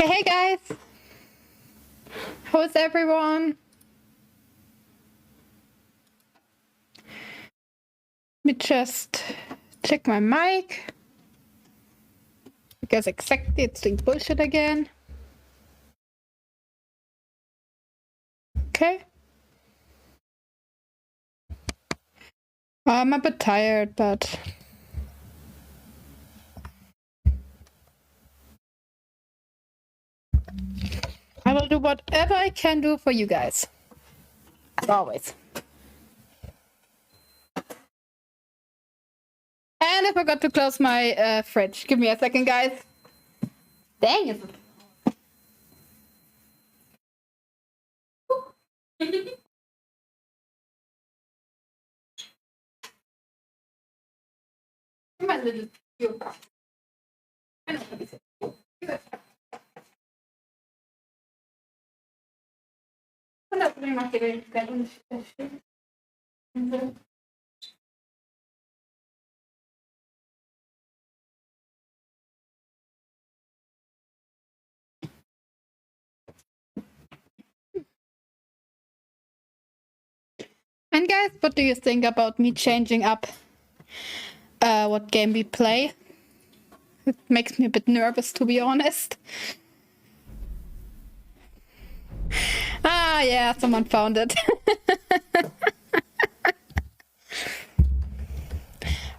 Hey guys, how's everyone? Let me just check my mic because exactly it's doing bullshit again. Okay. I'm a bit tired, but I will do whatever I can do for you guys. As always. And I forgot to close my fridge. Give me a second, guys. Dang it. My little cube. I know what he said. And guys, what do you think about me changing up what game we play? It makes me a bit nervous, to be honest. Ah, yeah, someone found it.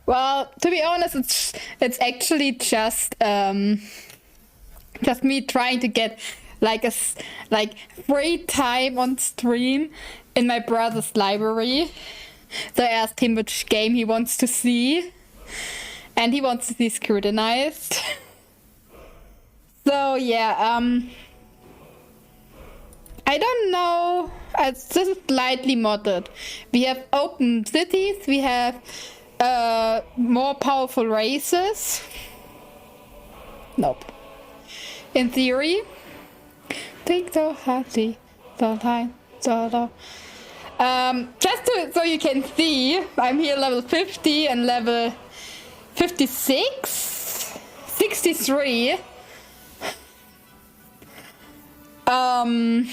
Well, to be honest, it's actually just me trying to get like free time on stream in my brother's library. So I asked him which game he wants to see, and he wants to see Scrutinized. So yeah, I don't know. This is slightly modded. We have open cities. We have more powerful races. Nope. In theory. Think so hardly. Just so you can see, I'm here level 50 and level 56, 63. And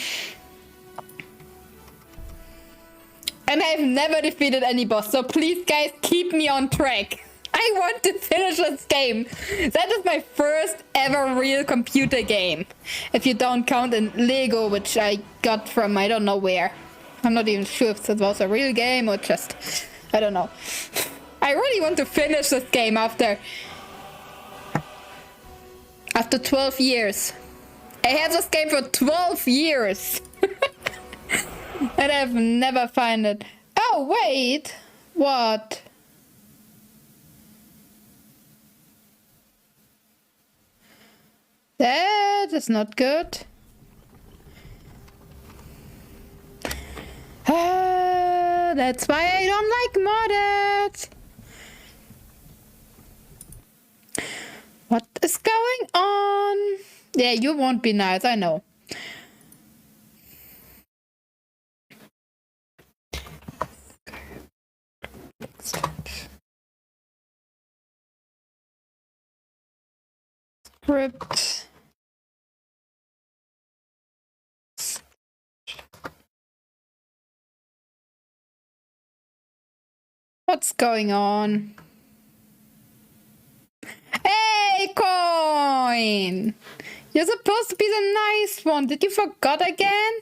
I've never defeated any boss, so please guys keep me on track. I want to finish this game. That is my first ever real computer game. If you don't count in Lego, which I got from I don't know where. I'm not even sure if it was a real game or just, I don't know. I really want to finish this game after 12 years. I had this game for 12 years. And I've never found it. Oh, wait. What? That is not good. That's why I don't like modded. What is going on? Yeah, you won't be nice, I know. Script. What's going on? Hey, coin! You're supposed to be the nice one. Did you forget again?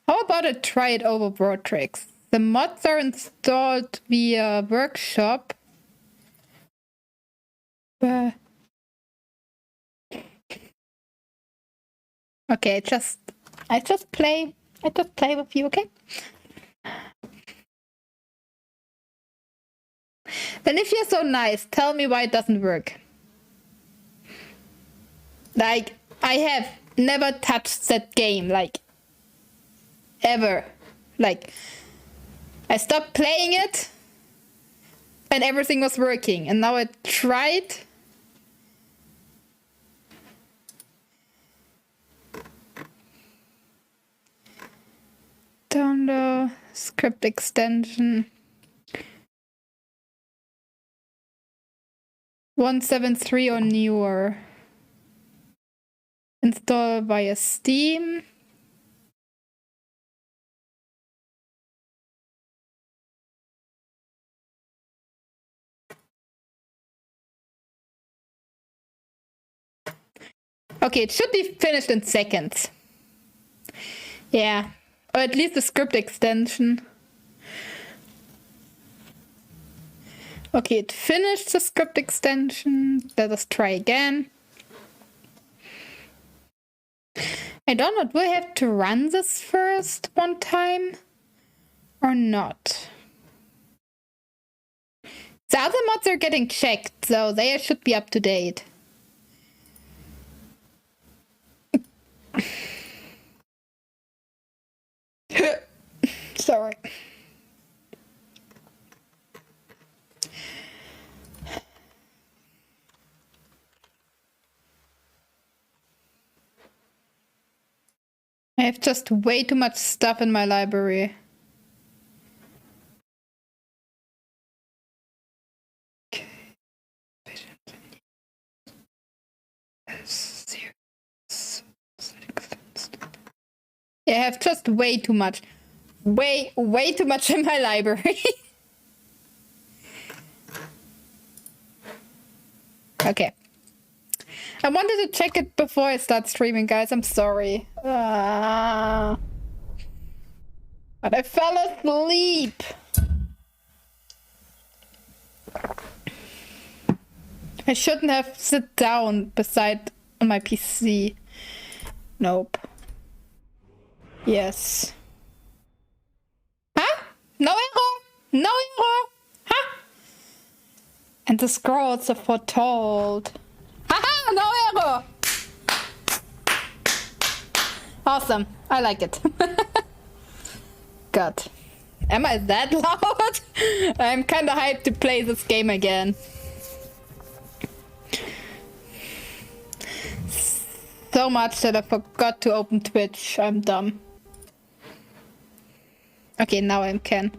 How about I try it over Broadtrix? The mods are installed via workshop. Okay, I just play with you, okay? Then if you're so nice, tell me why it doesn't work. Like, I have never touched that game, like, ever. Like, I stopped playing it and everything was working. And now I tried. Download script extension. 173 or newer. Install via Steam. Okay, it should be finished in seconds. Yeah, or at least the script extension. Okay, it finished the script extension. Let us try again. I don't know, do I have to run this first one time or not? The other mods are getting checked, so they should be up to date. Sorry. I have just way too much stuff in my library. Yeah, I have just way too much. Way too much in my library. Okay. I wanted to check it before I start streaming, guys. I'm sorry. But I fell asleep. I shouldn't have sit down beside on my PC. Nope. Yes. Huh? No error! No error! Huh? And the scrolls are foretold. Haha! No error! Awesome. I like it. God. Am I that loud? I'm kinda hyped to play this game again. So much that I forgot to open Twitch. I'm dumb. Okay, now I can.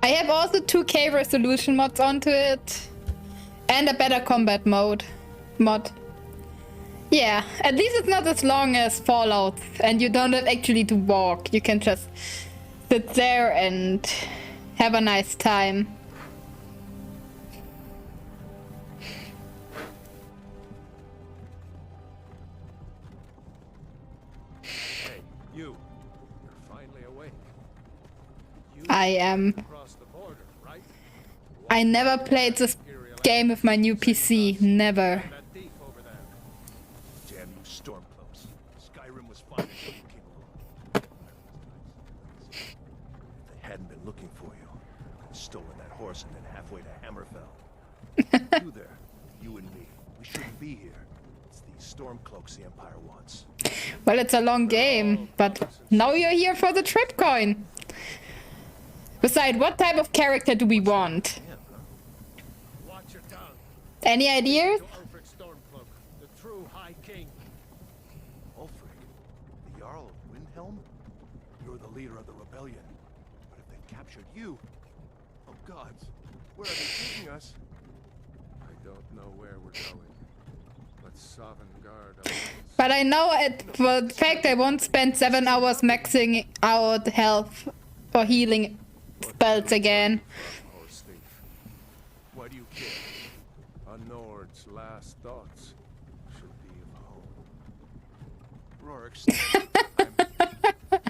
I have also 2K resolution mods onto it. And a better combat mod. Yeah, at least it's not as long as Fallout. And you don't have actually to walk. You can just sit there and have a nice time. Hey, you're finally awake. I am. Across the border, right? I never played this game with my new PC. Never. That thief over there. Damn you stormcloaks. Skyrim was fine until you came along. If they hadn't been looking for you, I'd have stolen that horse and then halfway to Hammerfell. You there, you and me. We shouldn't be here. It's these stormcloaks the Empire wants. Well, it's a long game, but now you're here for the trip coin. Besides, what type of character do we want? Watch your tongue. Any ideas? To Ulfric Stormcloak, the true High King. Ulfric? The Jarl of Windhelm? You're the leader of the rebellion. But if they've captured you... Oh gods, where are they taking us? I don't know where we're going. But Sovngarde awaits. But I know it for the fact I won't spend 7 hours maxing out health or healing spells again. Horse thief. Why do you care? A Nord's last thoughts should be of home. Rorikstead.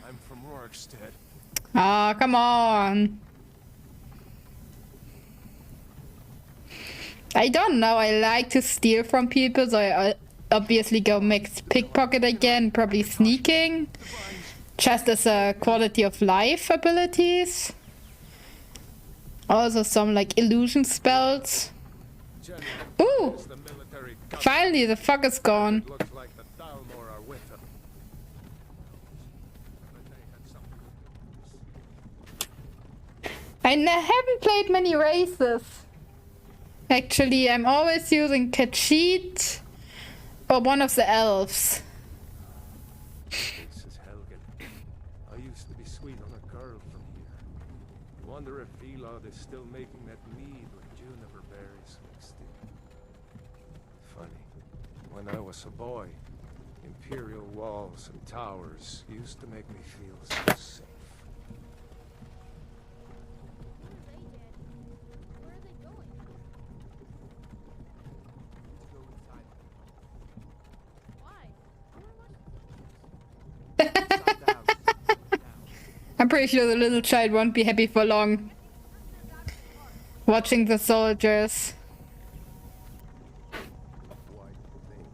I'm from Rorikstead. Oh, come on. I don't know. I like to steal from people, so I obviously go mix pickpocket again, probably sneaking, just as a quality of life abilities. Also some like illusion spells. Ooh! Finally, the fog is gone. Looks like the Thalmor are with them. I haven't played many races. Actually, I'm always using Khajiit or one of the elves. This is Helgen. I Shelob is still making that mead with juniper berries mixed in. Funny. When I was a boy, Imperial walls and towers used to make me feel so safe. Where are they going? Let's go inside. Why? Inside the house. I'm pretty sure the little child won't be happy for long. Watching the soldiers. White think.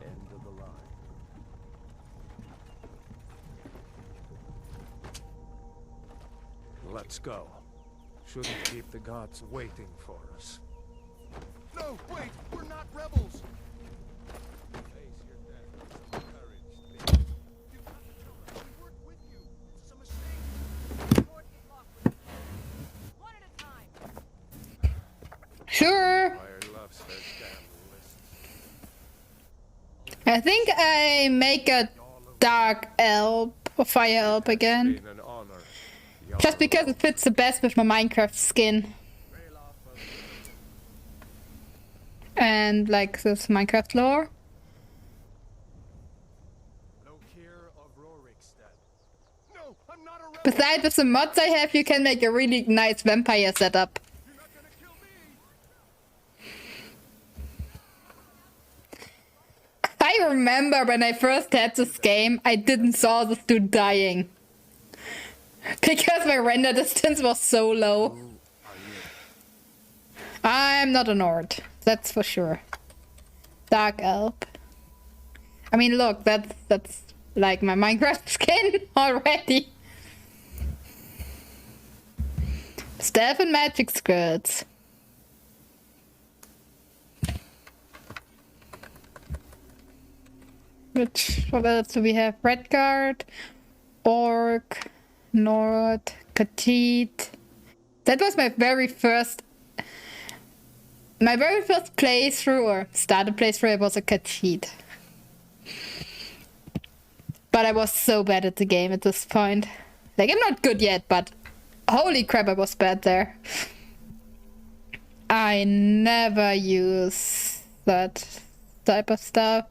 End of the line. Let's go. Shouldn't keep the gods waiting for us. No, wait! We're not rebels! Face your death with some courage, You have to tell them we worked with you. This is a mistake. Lord get lost with them. One at a time. Sure. Fire loves their damn lists. I think I make a dark elf or fire elf again. Been an honor. Just because it fits the best with my Minecraft skin. And like this Minecraft lore. No care of Rorikstead. No, I'm not a rebel! Besides with the mods I have, you can make a really nice vampire setup. You're not gonna kill me! I remember when I first had this game, I didn't saw this dude dying. Because my render distance was so low. I'm not a Nord, that's for sure. Dark elf. I mean, look, that's like my Minecraft skin already. Stealth and magic skills. What else do we have? Redguard, Orc, Nord, Khajiit. That was my very first playthrough, or started playthrough, it was a Khajiit. But I was so bad at the game at this point. Like, I'm not good yet, but holy crap, I was bad there. I never use that type of stuff.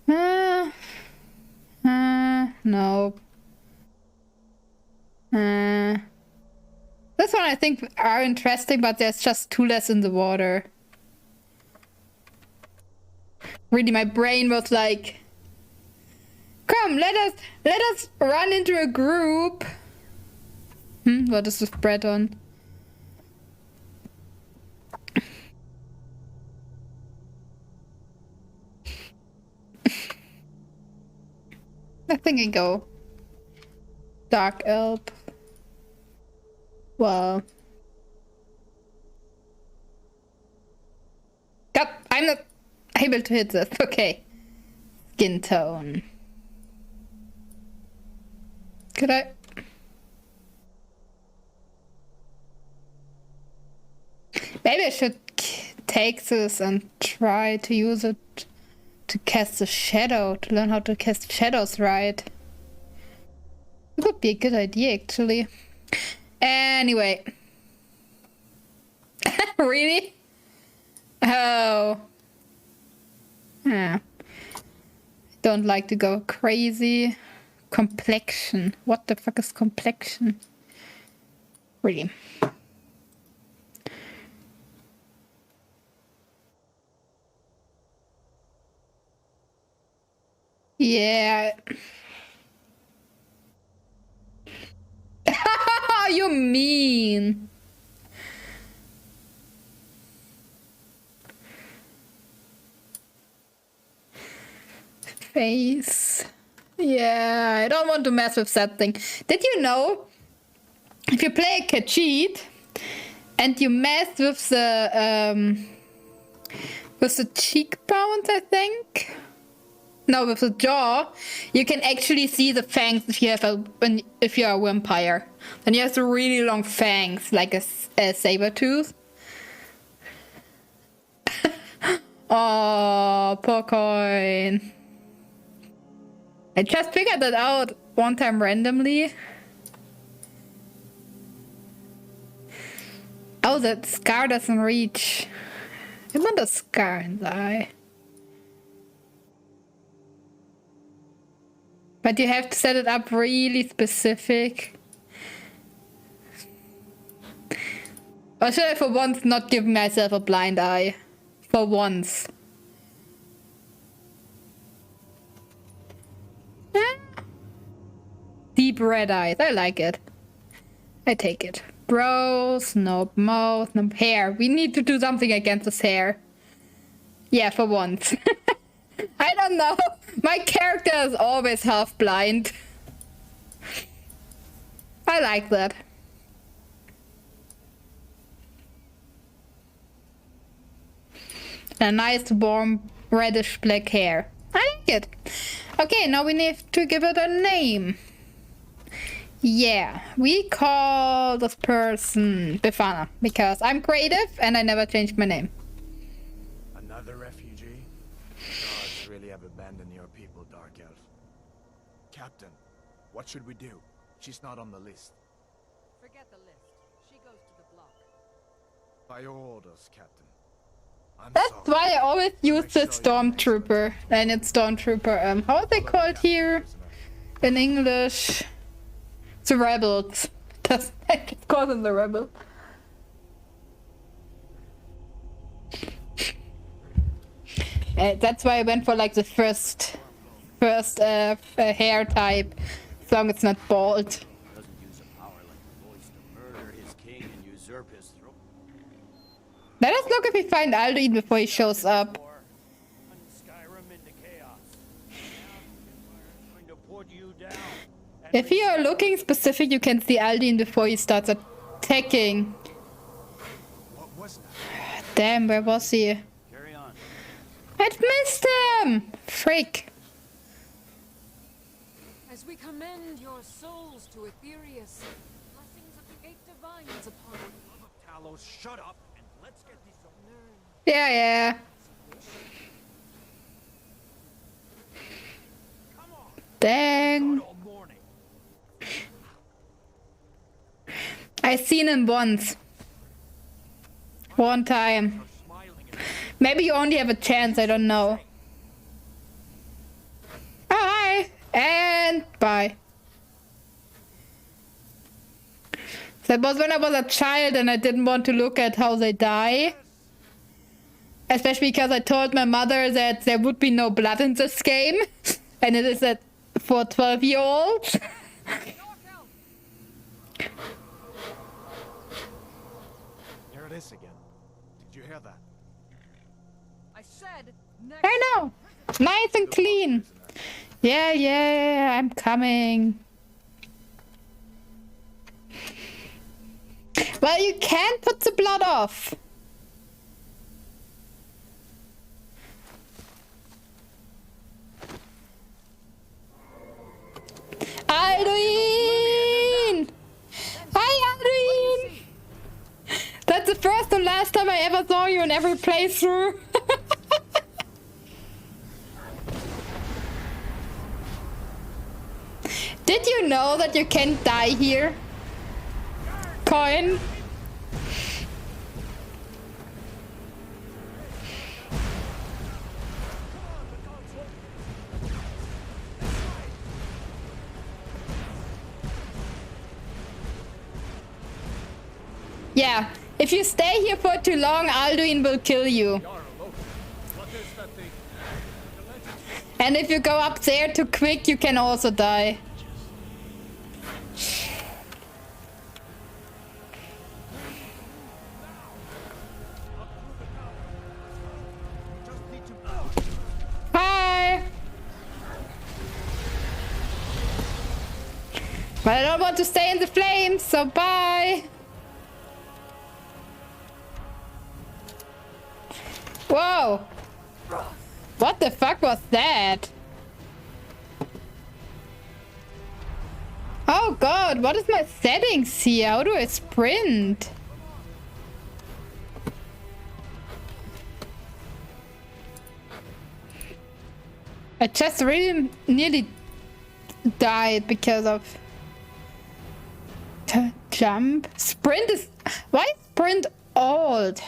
No. This one I think are interesting, but there's just two less in the water. Really, my brain was like, come, let us run into a group. What is this bread on? I think I go dark elf. Well, yep, I'm not able to hit this. Okay, skin tone. Could I? Maybe I should take this and try to use it to cast a shadow, to learn how to cast shadows right. It would be a good idea, actually. Anyway. Really? Oh. Yeah. Don't like to go crazy. Complexion. What the fuck is complexion? Really. Yeah. You mean? Face. Yeah, I don't want to mess with that thing. Did you know, if you play a Khajiit and you mess with the cheekbones, I think? No, with the jaw, you can actually see the fangs if you have if you're a vampire. Then you have the really long fangs, like a saber tooth. Oh, poor coin. I just figured that out one time randomly. Oh, that scar doesn't reach. I want a scar in the eye. But you have to set it up really specific. Or should I for once not give myself a blind eye? For once. Deep red eyes. I like it. I take it. Brows, no mouth, no hair. We need to do something against his hair. Yeah, for once. I don't know. My character is always half blind. I like that. A nice warm reddish black hair. I like it. Okay, now we need to give it a name. Yeah, we call this person Befana because I'm creative and I never changed my name. Another refugee? Gods really have abandoned your people, Dark Elf. Captain, what should we do? She's not on the list. Forget the list. She goes to the block. By your orders, Captain. I'm That's sorry. why I always use the Stormtrooper. And it's Stormtrooper, how are they called here? In English? The Rebels. That's, I just call them the Rebels. That's why I went for like the first hair type, as long as it's not bald. Doesn't use a power like the voice to murder his king and usurp his throne. Let us look if we find Alduin before he shows up. And Skyrim into chaos. Now, going to put you down. If you are looking specific, you can see Alduin before he starts attacking. What was that? Damn, where was he? Carry on. I missed him! Freak. As we commend your souls to Aetherius, blessings of the eight divines upon you. Talos, shut up and let's get these Yeah, yeah. Dang. all morning. I seen him once. One time. Maybe you only have a chance, I don't know. Oh, hi! And bye. That was when I was a child and I didn't want to look at how they die. Especially because I told my mother that there would be no blood in this game. And it is for 12-year-olds. Here it is again. Did you hear that? I said next. I know. Nice and clean. Yeah, yeah, I'm coming. Well, you can put the blood off. Alduin! Hi, Alduin! That's the first and last time I ever saw you in every playthrough. Did you know that you can die here? Coin. Yeah, if you stay here for too long, Alduin will kill you. And if you go up there too quick, you can also die. Hi! But I don't want to stay in the flames, so bye! Whoa! What the fuck was that? Oh god, what is my settings here? How do I sprint? I just really nearly died because of jump. Sprint is... Why is sprint old.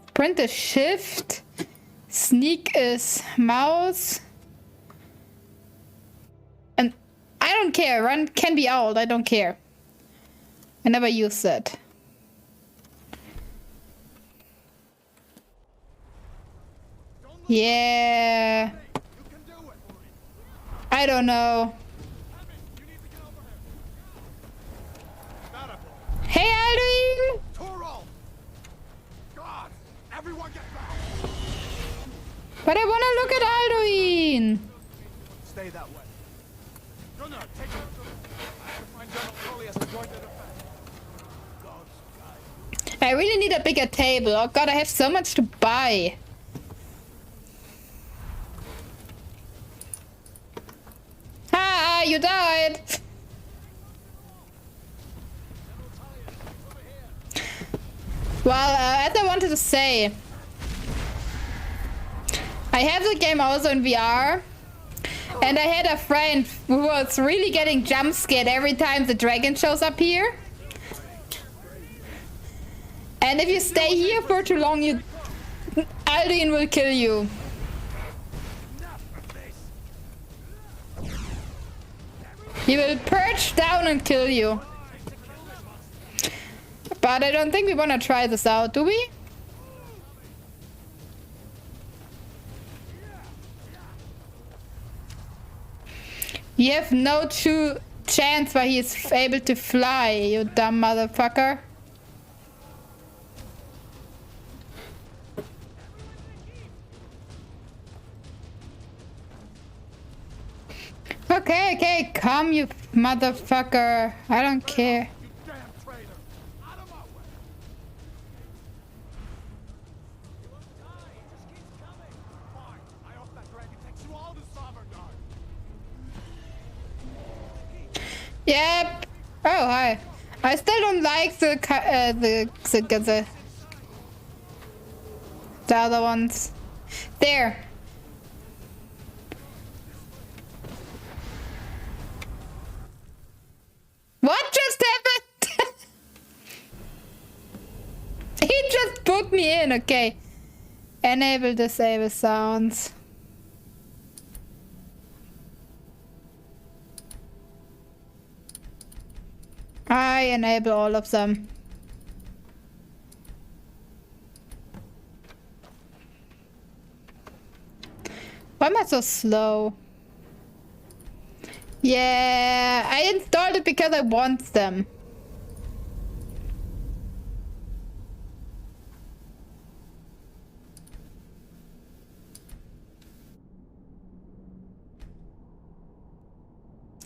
Sprint is shift. Sneak is mouse. And I don't care. Run can be old. I don't care. I never use it. Yeah. I don't know. Hey, Alduin! Toro! God! Everyone get back! But I want to look at Alduin. Stay that way. Gunnar, take it. I have to find General Crowley to join the defense. God's guy. I really need a bigger table. Oh god, I have so much to buy. Ah, you died. Well, as I wanted to say, I have the game also in VR, and I had a friend who was really getting jump scared every time the dragon shows up here. And if you stay here for too long, Alduin will kill you. He will perch down and kill you. But I don't think we want to try this out, do we? You have no true chance why he is able to fly, you dumb motherfucker. Okay, okay, come you motherfucker. I don't care. Yep. Oh, hi. I still don't like the other ones. There. What just happened? He just put me in. Okay. Enable, disable sounds. I enable all of them. Why am I so slow? Yeah, I installed it because I want them.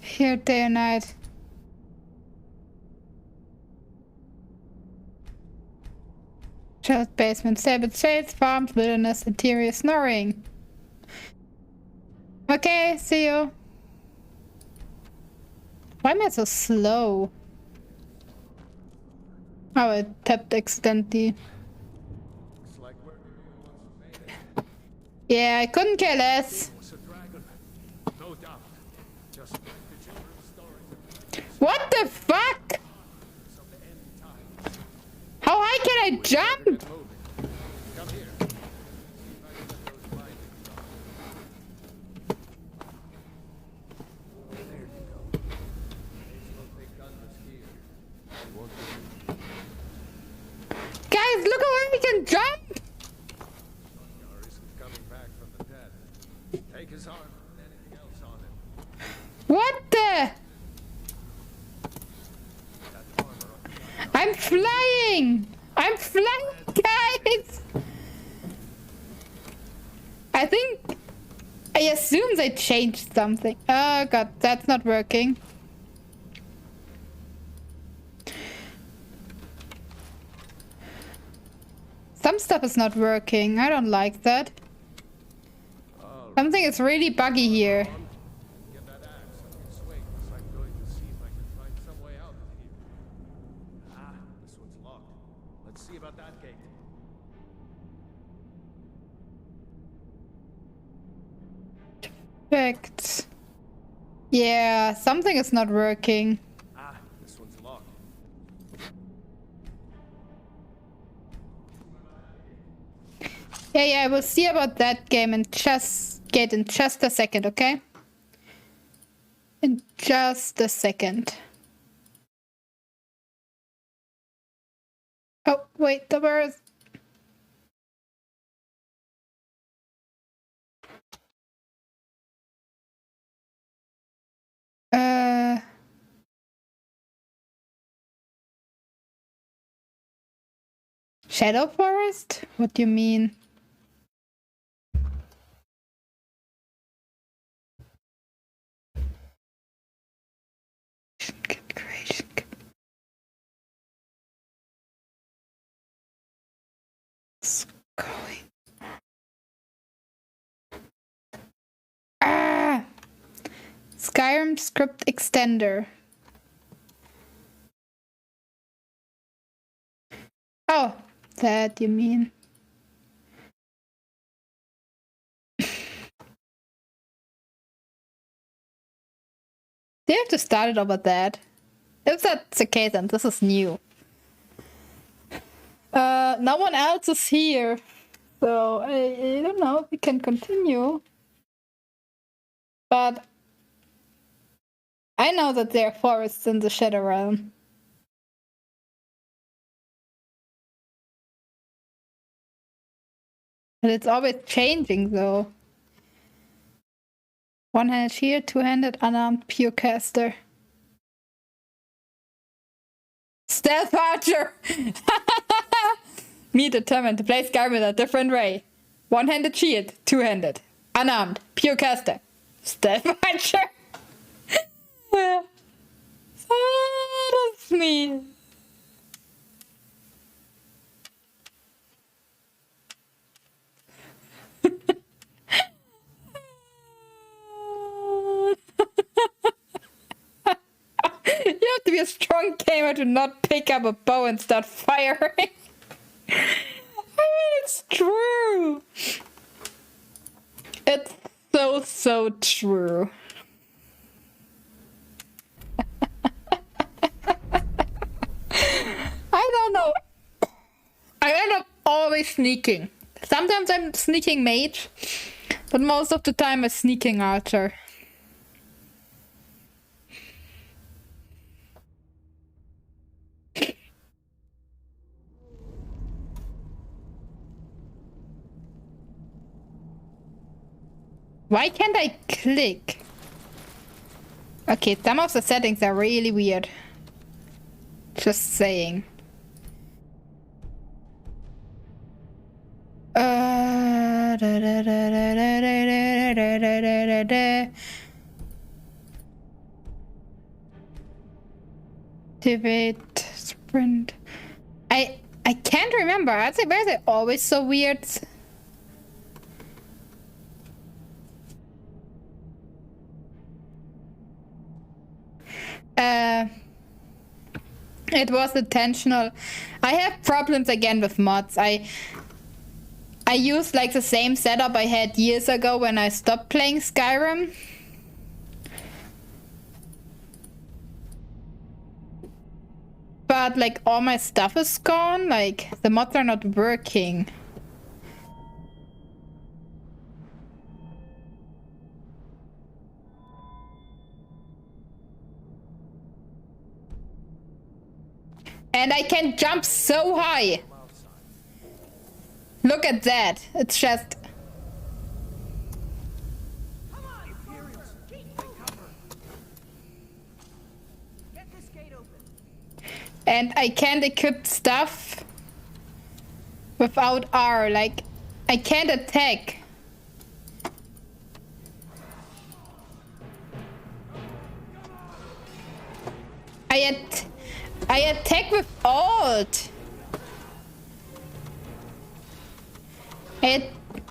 Here, day and night. Just basement, stable shades, farms, wilderness, interior, snoring. Okay, see you. Why am I so slow? Oh, I tapped accidentally. Yeah, I couldn't care less. What the fuck? How high can I jump? Guys, look at where we can jump! Take his arm and anything else on him. What the? I'm flying! I'm flying, guys! I assume they changed something. Oh god, that's not working. Some stuff is not working. I don't like that. Something is really buggy here. Get that axe up your swing, so I'm going to see if I can find some way out of here. Ah, this one's locked. Let's see about that gate. Perfect. Yeah, something is not working. Ah, this one's locked. Yeah, we'll see about that game in just a second, okay? In just a second. Oh, wait, the bird. Shadow Forest? What do you mean? Creation. Going. Ah! Skyrim script extender. Oh, that you mean. They have to start it over that. If that's the case, then this is new. No one else is here. So, I don't know if we can continue. But I know that there are forests in the Shadow Realm. And it's always changing, though. One-handed shield, two-handed, unarmed, pure caster. Stealth archer! Me determined to play Skyrim with a different way. One-handed shield, two-handed, unarmed, pure caster. Stealth archer! That's me. You have to be a strong gamer to not pick up a bow and start firing. I mean, it's true. It's so true. I don't know. I end up always sneaking. Sometimes I'm sneaking mage, but most of the time I'm sneaking archer. Why can't I click? Okay, some of the settings are really weird. Just saying. Activate sprint. I can't remember. Why are they always so weird? It was intentional. I have problems again with mods. I use like the same setup I had years ago when I stopped playing Skyrim. But like all my stuff is gone, like the mods are not working. And I can jump so high. Look at that. It's just... And I can't equip stuff without R. Like, I can't attack. I attack with alt.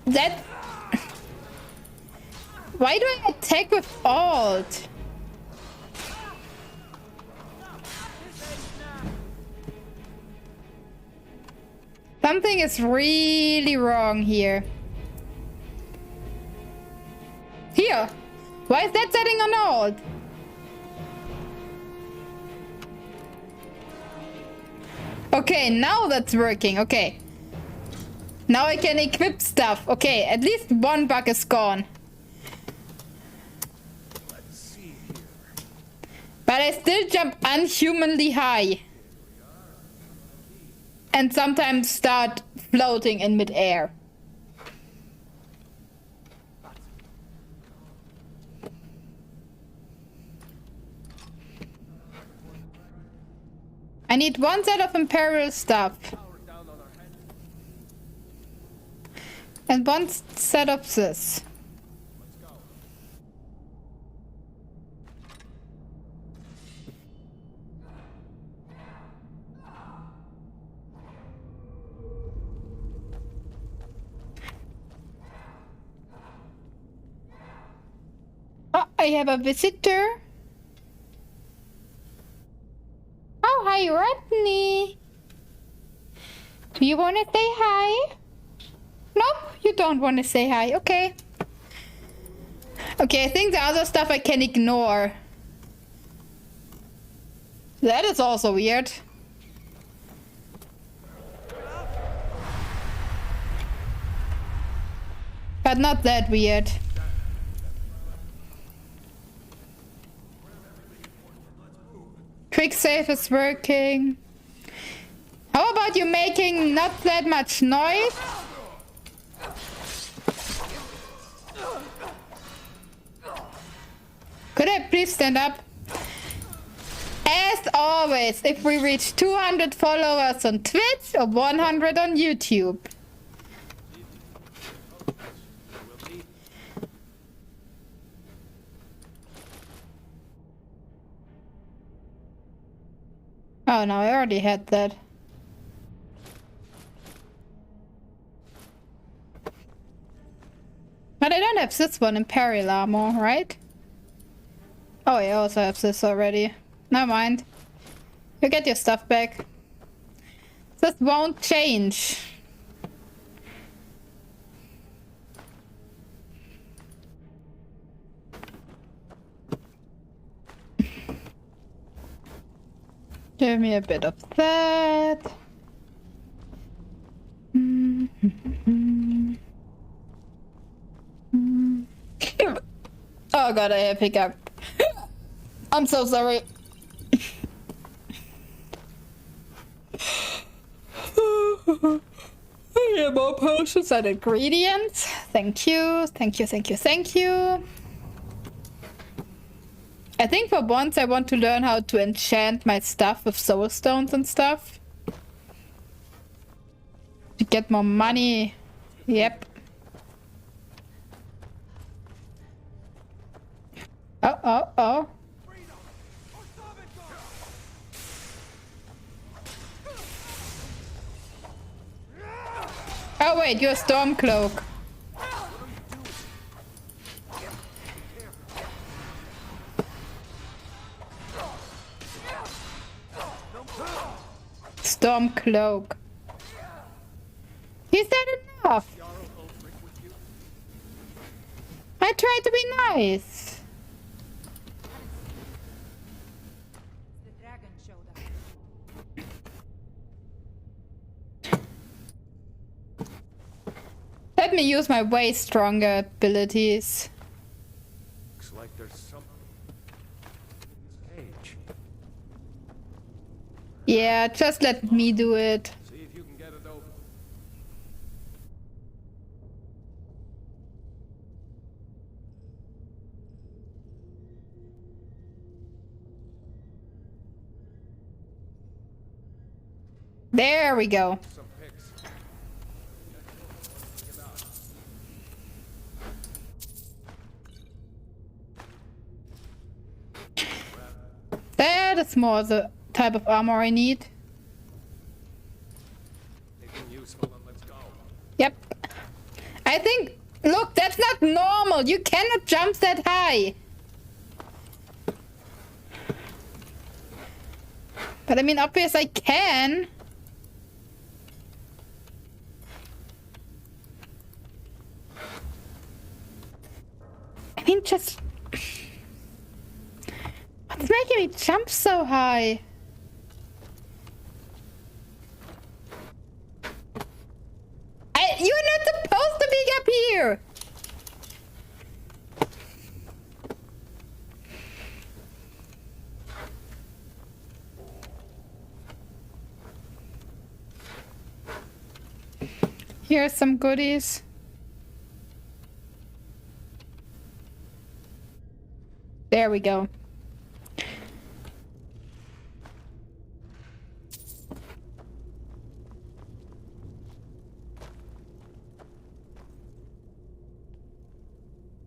That... Why do I attack with alt? Something is really wrong here. Here! Why is that setting on hold? Okay, now that's working. Okay. Now I can equip stuff. Okay, at least one bug is gone. Let's see here. But I still jump unhumanly high. And sometimes start floating in midair. I need one set of Imperial stuff. And one set of this. Oh, I have a visitor. Oh, hi, Rodney. Do you want to say hi? Nope, you don't want to say hi. Okay. Okay, I think the other stuff I can ignore. That is also weird. But not that weird. Quick save is working. How about you making not that much noise? Could I please stand up? As always, if we reach 200 followers on Twitch or 100 on YouTube. Oh no, I already had that. But I don't have this one, Imperial armor, right? Oh, I also have this already. Never mind. You get your stuff back. This won't change. Give me a bit of that. Oh god, I have hiccup. I'm so sorry. Yeah, more potions and ingredients. Thank you, thank you, thank you, thank you. I think for once I want to learn how to enchant my stuff with soul stones and stuff. To get more money. Yep. Oh, oh, oh. Oh wait, you're a Stormcloak. Stormcloak. Is that enough? I tried to be nice. The dragon showed up. Let me use my way stronger abilities. Looks like there's something in this cage. Yeah, just let me do it. See if you can get it open. There we go. Some picks. That is more the type of armor I need. Anything useful and let's go. Yep. I think... Look, that's not normal. You cannot jump that high. But I mean, obviously I can. I mean, just... making me jump so high? You're not supposed to be up here! Here's some goodies. There we go.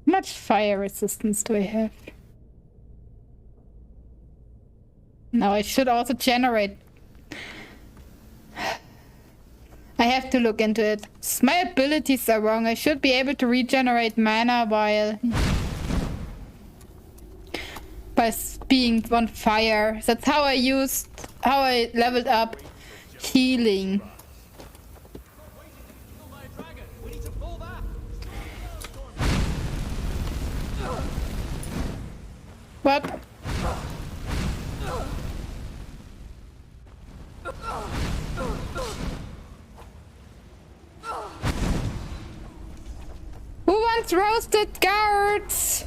How much fire resistance do I have? No, I should also generate. I have to look into it. My abilities are wrong. I should be able to regenerate mana while by being on fire. That's how I leveled up healing. What? Who wants roasted guards?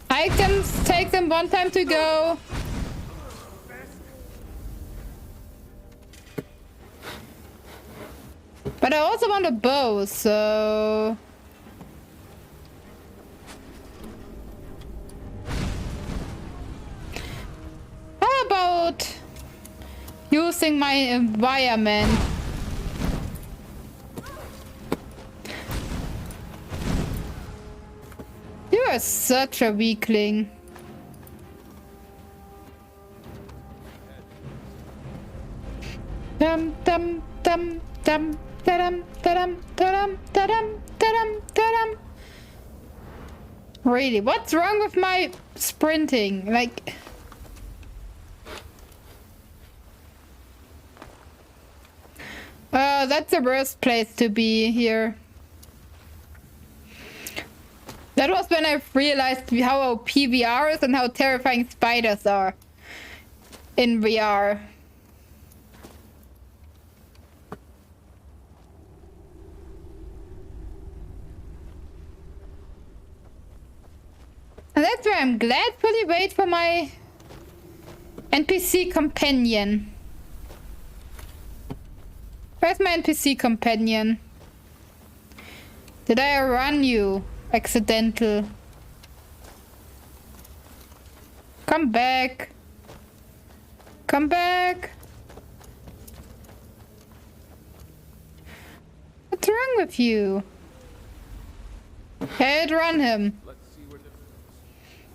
I can take them one time to go. But I also want a bow, so... How about using my environment? You are such a weakling. Dum dum dum dum dum dum dum dum dum dum. Really, what's wrong with my sprinting? Like, that's the worst place to be here. That was when I realized how OP VR is and how terrifying spiders are in VR. And that's why I'm gladfully wait for my NPC companion. Where's my NPC companion? Did I run you? Accidental. Come back. Come back. What's wrong with you? I'd run him.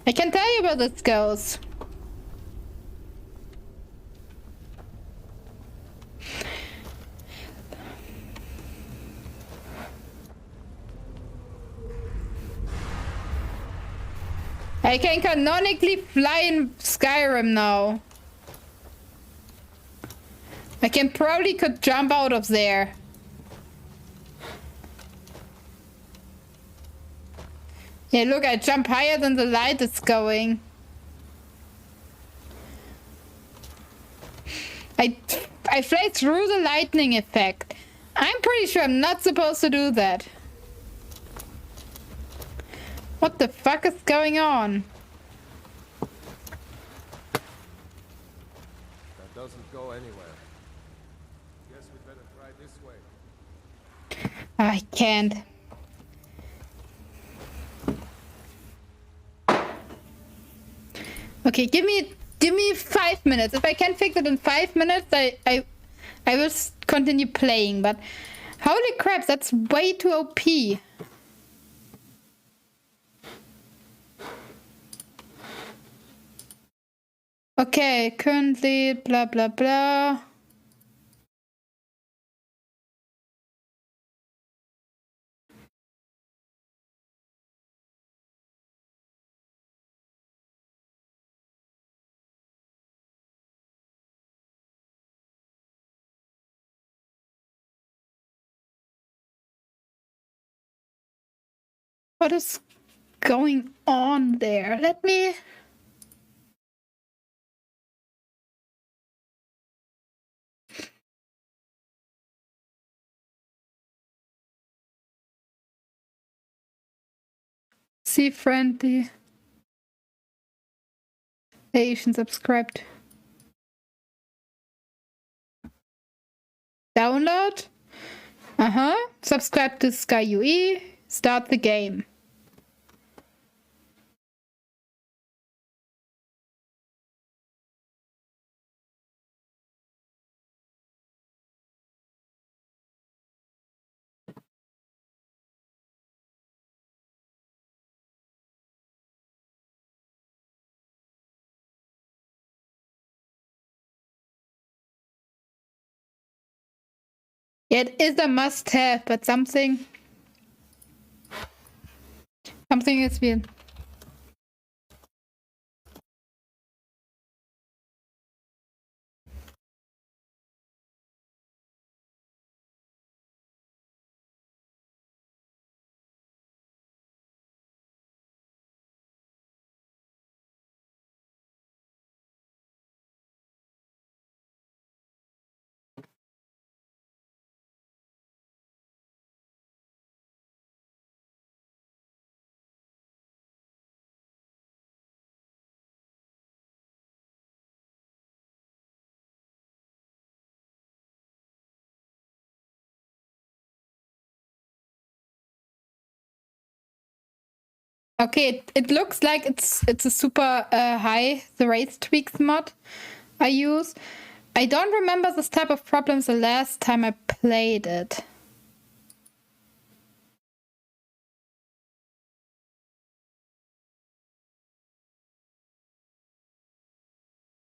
I can tell you about this goes. I can canonically fly in Skyrim now. I can probably could jump out of there. Yeah, look, I jump higher than the light is going. I fly through the lightning effect. I'm pretty sure I'm not supposed to do that. What the fuck is going on? That doesn't go anywhere. Guess we better try this way. I can't. Okay, give me 5 minutes. If I can fix it in 5 minutes, I will continue playing. But holy crap, that's way too OP. Okay, currently blah blah blah. What is going on there? Let me PC friendly. Asian subscribed. Download. Subscribe to Sky UE. Start the game. It is a must-have, but something is weird. Okay, it looks like it's a super high the race tweaks mod I use. I don't remember this type of problems the last time I played it.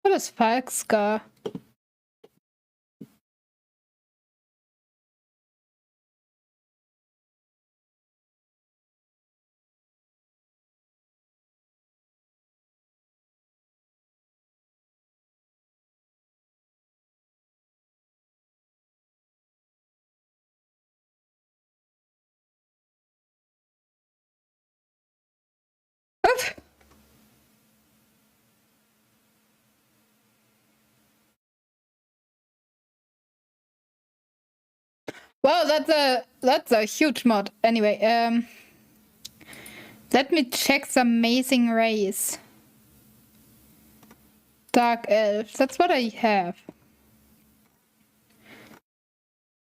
What is Falkscar? Oof. Wow, that's a huge mod. Anyway, let me check the amazing race. Dark Elf. That's what I have.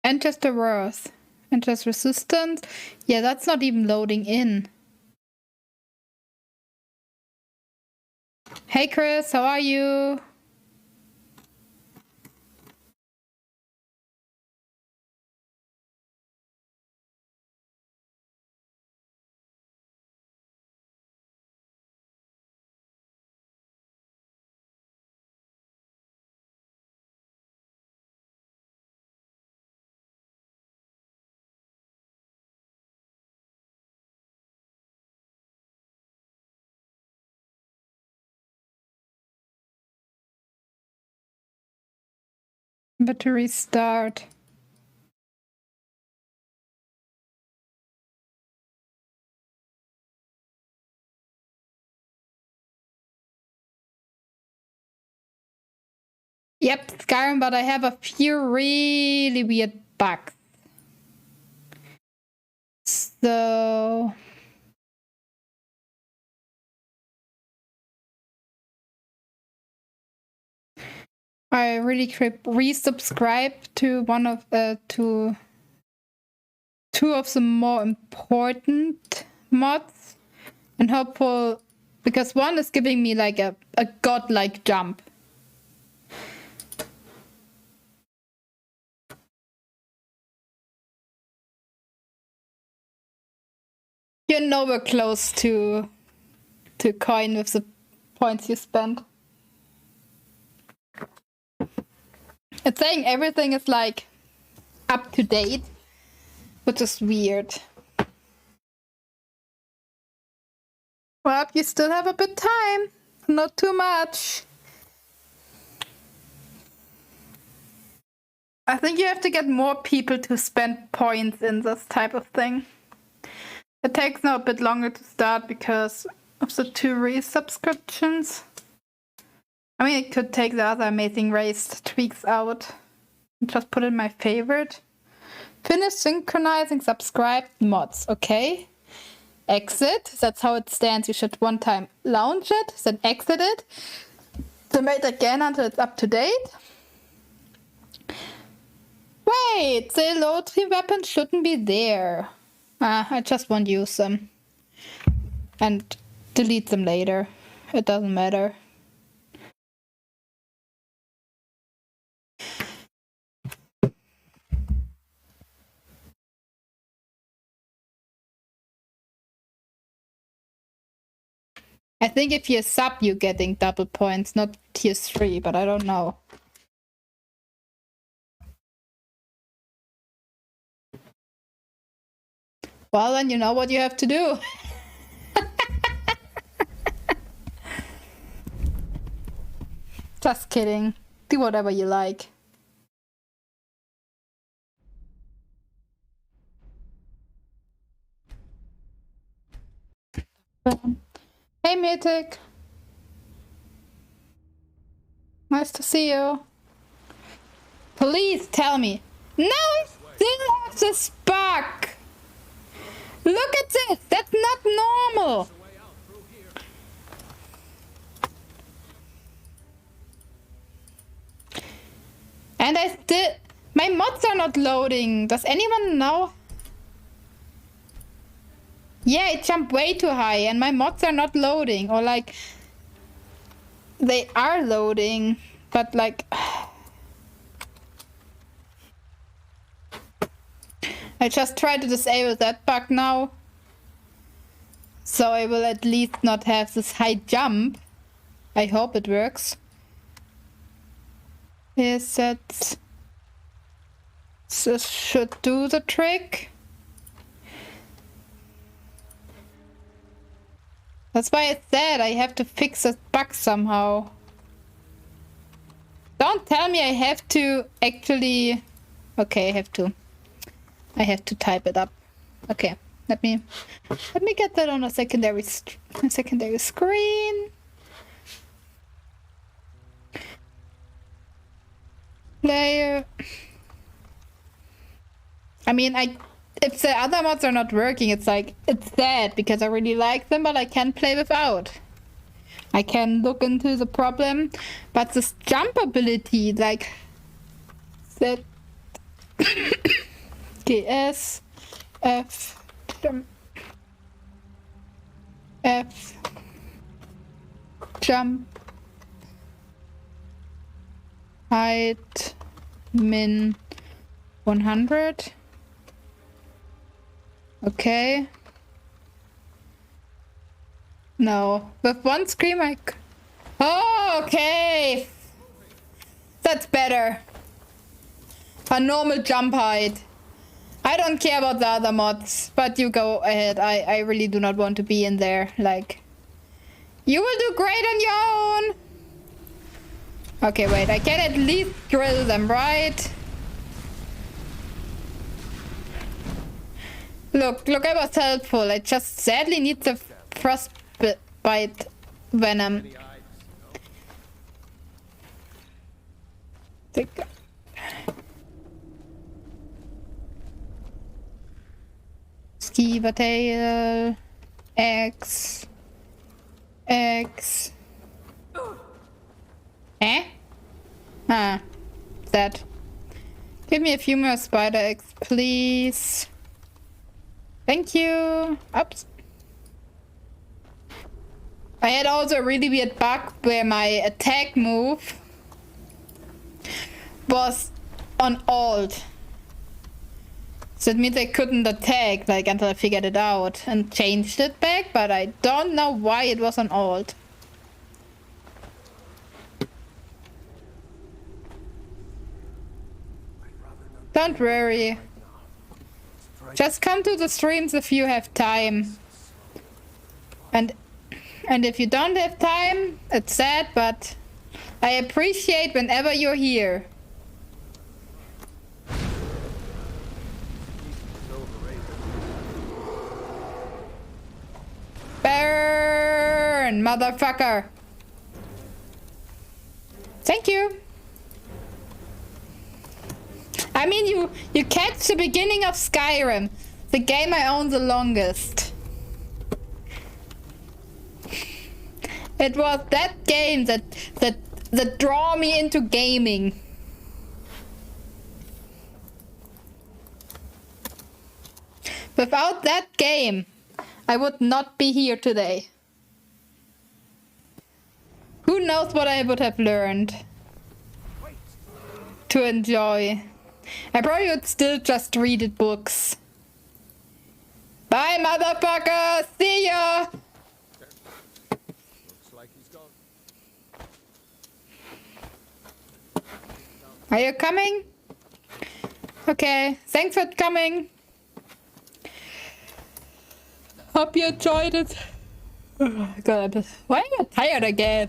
Enters the Worth. Enters Resistance. Yeah, that's not even loading in. Hey Chris, how are you? Battery start. Yep, Skyrim, but I have a few really weird bugs. So I really resubscribe to one of two of the more important mods, and hopeful because one is giving me like a godlike jump. You're nowhere close to coin with the points you spend. It's saying everything is like up to date, which is weird. Well, you still have a bit time, not too much. I think you have to get more people to spend points in this type of thing. It takes now a bit longer to start because of the 2 resubscriptions. I mean, it could take the other amazing race tweaks out and just put in my favorite. Finish synchronizing subscribed mods, okay? exit. That's how it stands. You should one time launch it, then exit it. Then wait again until it's up to date. Wait, the load 3 weapons shouldn't be there. I just won't use them. And delete them later. It doesn't matter. I think if you're sub, you're getting double points, not tier 3, but I don't know. Well, then you know what you have to do. Just kidding. Do whatever you like. Hey, Mythic. Nice to see you. Please tell me. No, I still have this bug. Look at this. That's not normal. And I still... My mods are not loading. Does anyone know? Yeah, it jumped way too high and my mods are not loading. Or like... They are loading. But like... I just tried to disable that bug now. So I will at least not have this high jump. I hope it works. Is that... This should do the trick. That's why I said I have to fix this bug somehow. Don't tell me I have to actually... Okay, I have to. I have to type it up. Okay, let me get that on a secondary screen. Player. I mean, if the other mods are not working, it's like, it's sad because I really like them, but I can't play without. I can look into the problem, but this jump ability, like, that GS F jump F jump height min 100. Okay. No, with one scream Oh, okay. That's better. A normal jump height. I don't care about the other mods, but you go ahead. I really do not want to be in there. Like, you will do great on your own. Okay, wait. I can at least drill them, right? Look, I was helpful. I just sadly need the frostbite venom. Skiva tail. X. Eh? Ah. That. Give me a few more spider eggs, please. Thank you. Oops. I had also a really weird bug where my attack move was on alt. So it means I couldn't attack like until I figured it out and changed it back, but I don't know why it was on alt. Don't worry. Just come to the streams if you have time. And if you don't have time, it's sad, but I appreciate whenever you're here. Burn, motherfucker. Thank you. I mean, you catch the beginning of Skyrim, the game I own the longest. It was that game that draw me into gaming. Without that game, I would not be here today. Who knows what I would have learned to enjoy. I probably would still just read it books. Bye, motherfucker! See ya! Looks like he's gone. Are you coming? Okay, thanks for coming. Hope you enjoyed it. Oh god, why am I tired again?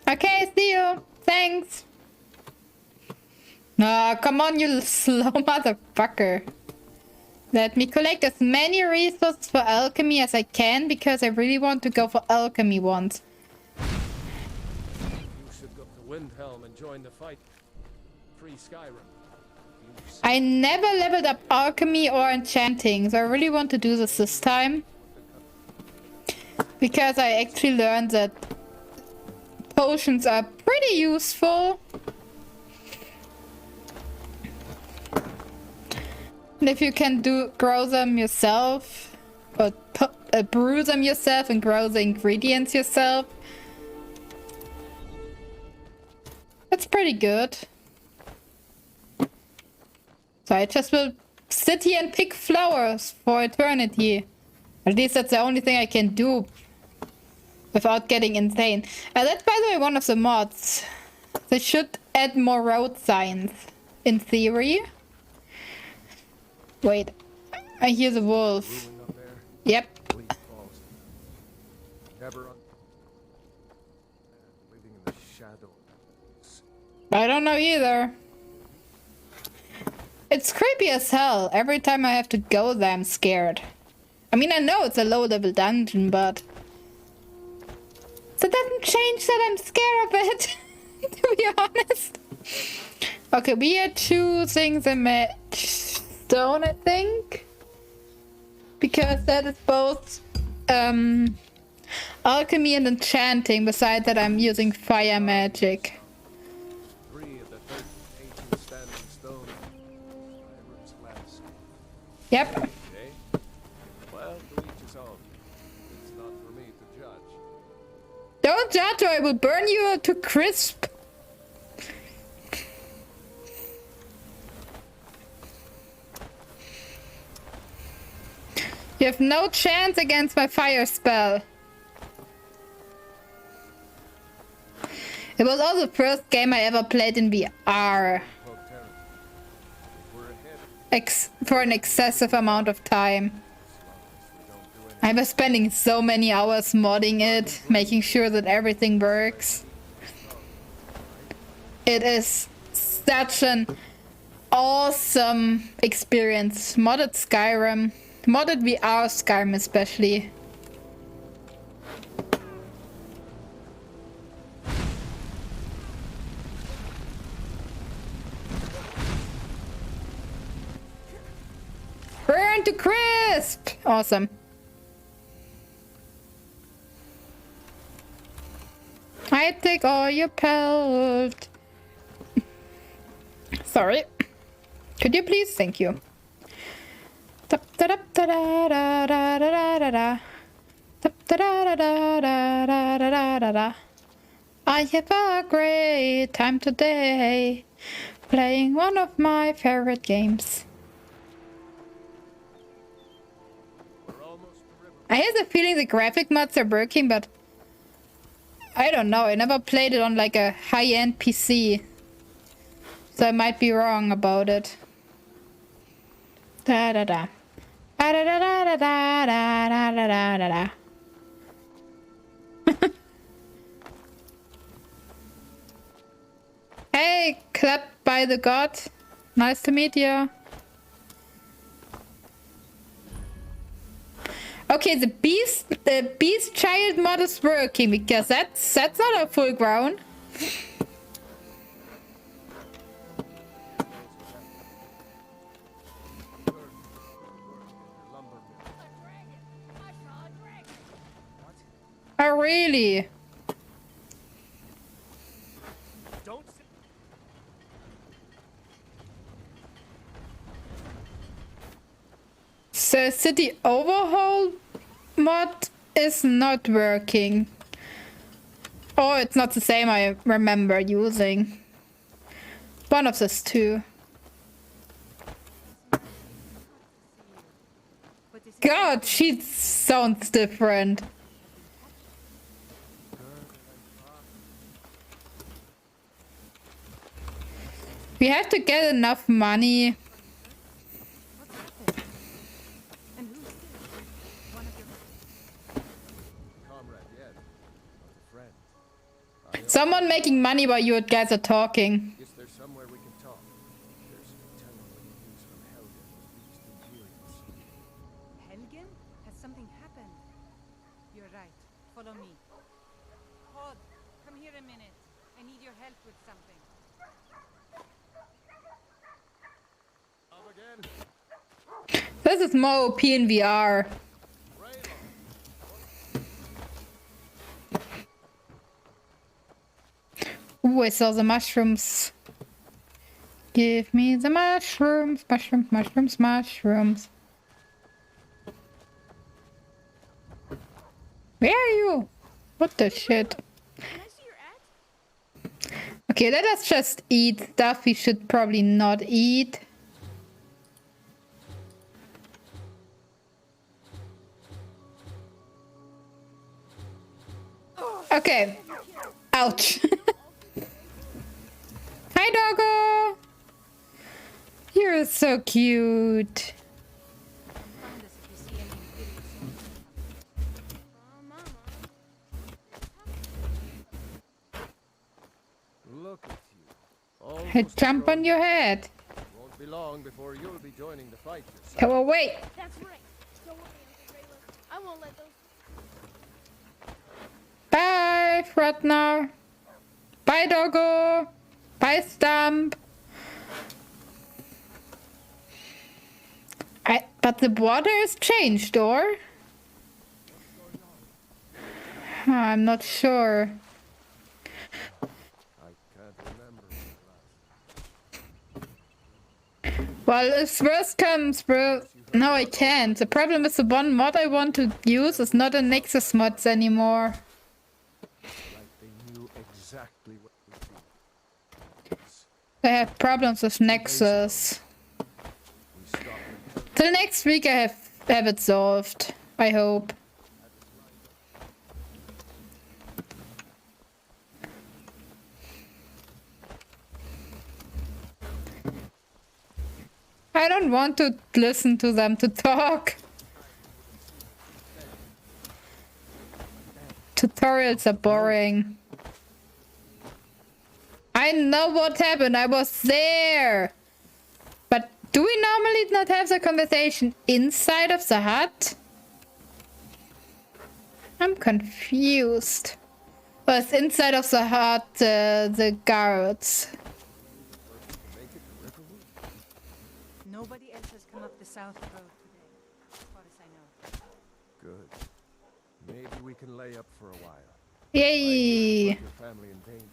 Okay, see you. Thanks. Ah, come on, you slow motherfucker. Let me collect as many resources for alchemy as I can, because I really want to go for alchemy once. You should go to Windhelm and join the fight. Free Skyrim. I never leveled up alchemy or enchanting, so I really want to do this time. Because I actually learned that potions are pretty useful. And if you can grow them yourself, or brew them yourself and grow the ingredients yourself, that's pretty good. So I just will sit here and pick flowers for eternity. At least that's the only thing I can do without getting insane. That's, by the way, one of the mods. They should add more road signs, in theory. Wait, I hear the wolf. Yep. Never living in the shadow. I don't know either. It's creepy as hell. Every time I have to go there, I'm scared. I mean, I know it's a low-level dungeon, but that doesn't change that I'm scared of it, to be honest. Okay, we had two things in stone, I think. Because that is both alchemy and enchanting. Besides that, I'm using fire magic. 3 of the 13 ancient standing stone. Skyrim's last. Yep. Okay. Well, to each his own. It's not for me to judge. Don't judge or I will burn you to crisp. You have no chance against my fire spell. It was also the first game I ever played in VR. For an excessive amount of time. I was spending so many hours modding it, making sure that everything works. It is such an awesome experience. Modded Skyrim. Modded VR Skyrim especially. Burn to crisp! Awesome. I take all your pelt. Sorry. Could you please? Thank you. I have a great time today, playing one of my favorite games. I have the feeling the graphic mods are working, but I don't know. I never played it on like a high-end PC, so I might be wrong about it. Da da da. Da da da da da da da da da da. Hey, clap by the god. Nice to meet you. Okay, the beast child mod is working because that's not a full ground. Oh, really? Don't sit. So city overhaul mod is not working. Oh, it's not the same I remember using. One of those two. God, she sounds different. We have to get enough money. What's happened? And who's this? One of your... Comrade, yes. Not a friend. Someone making money while you guys are talking. Is there somewhere we can talk? There's no telling what the news from Helgen was reached Imperials. Helgen? Has something happened? You're right. Follow me. Pod, come here a minute. I need your help with something. Up again. This is more OP in VR. Ooh, I saw the mushrooms. Give me the mushrooms, mushrooms, mushrooms, mushrooms. Where are you? What the shit? Okay, let us just eat stuff we should probably not eat. Okay. Ouch. Hi, doggo. You're so cute. Find us if you see any Imperial soldiers. Look at you. I Almost jump pro. on your head. Won't be long before you'll be joining the fight yourself. Go away. That's right. Don't worry, Uncle Raylo. I won't let those. Bye, Fredner. Bye, doggo. Bye, Stump. But the water is changed, or? I'm not sure. I can't remember. Well, if worst comes, bro. No, I can't. The problem is the one mod I want to use is not a Nexus mods anymore. Like they knew exactly what would be. I have problems with Nexus. We stopped them. Till next week I have it solved. I hope. I don't want to listen to them to talk. Tutorials are boring. I know what happened. I was there. But do we normally not have the conversation inside of the hut? I'm confused. Well, it's inside of the hut, the guards. Nobody else has come up the south road today, as far as I know. Good. Maybe we can lay up for a while. Yay! Put your family in danger.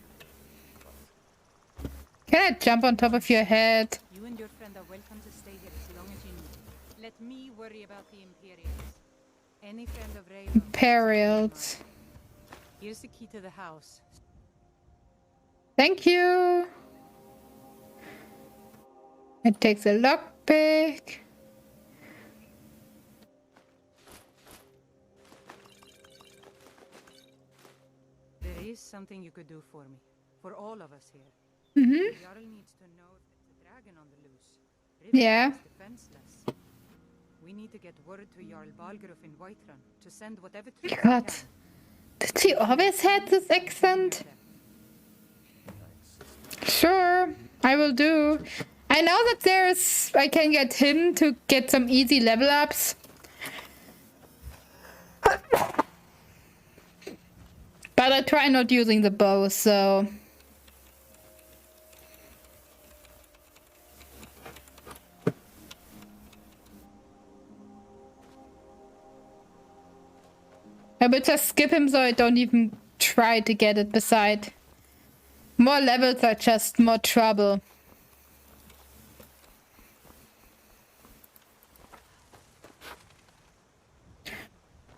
Can I jump on top of your head? You and your friend are welcome to stay here as long as you need. Let me worry about the Imperials. Any friend of Raylo. Imperials. Here's the key to the house. Thank you. It takes a lockpick. There is something you could do for me. For all of us here. Mm-hmm. Jarl needs to know if there's a dragon on the loose. Riven Yeah. is defenseless. We need to get word to Jarl Balgruuf in Whiterun to send whatever troops we God. can. Did she always had this accent? Sure, I will do. I know that I can get him to get some easy level ups. But I try not using the bow, so... I will just skip him so I don't even try to get it beside. More levels are just more trouble.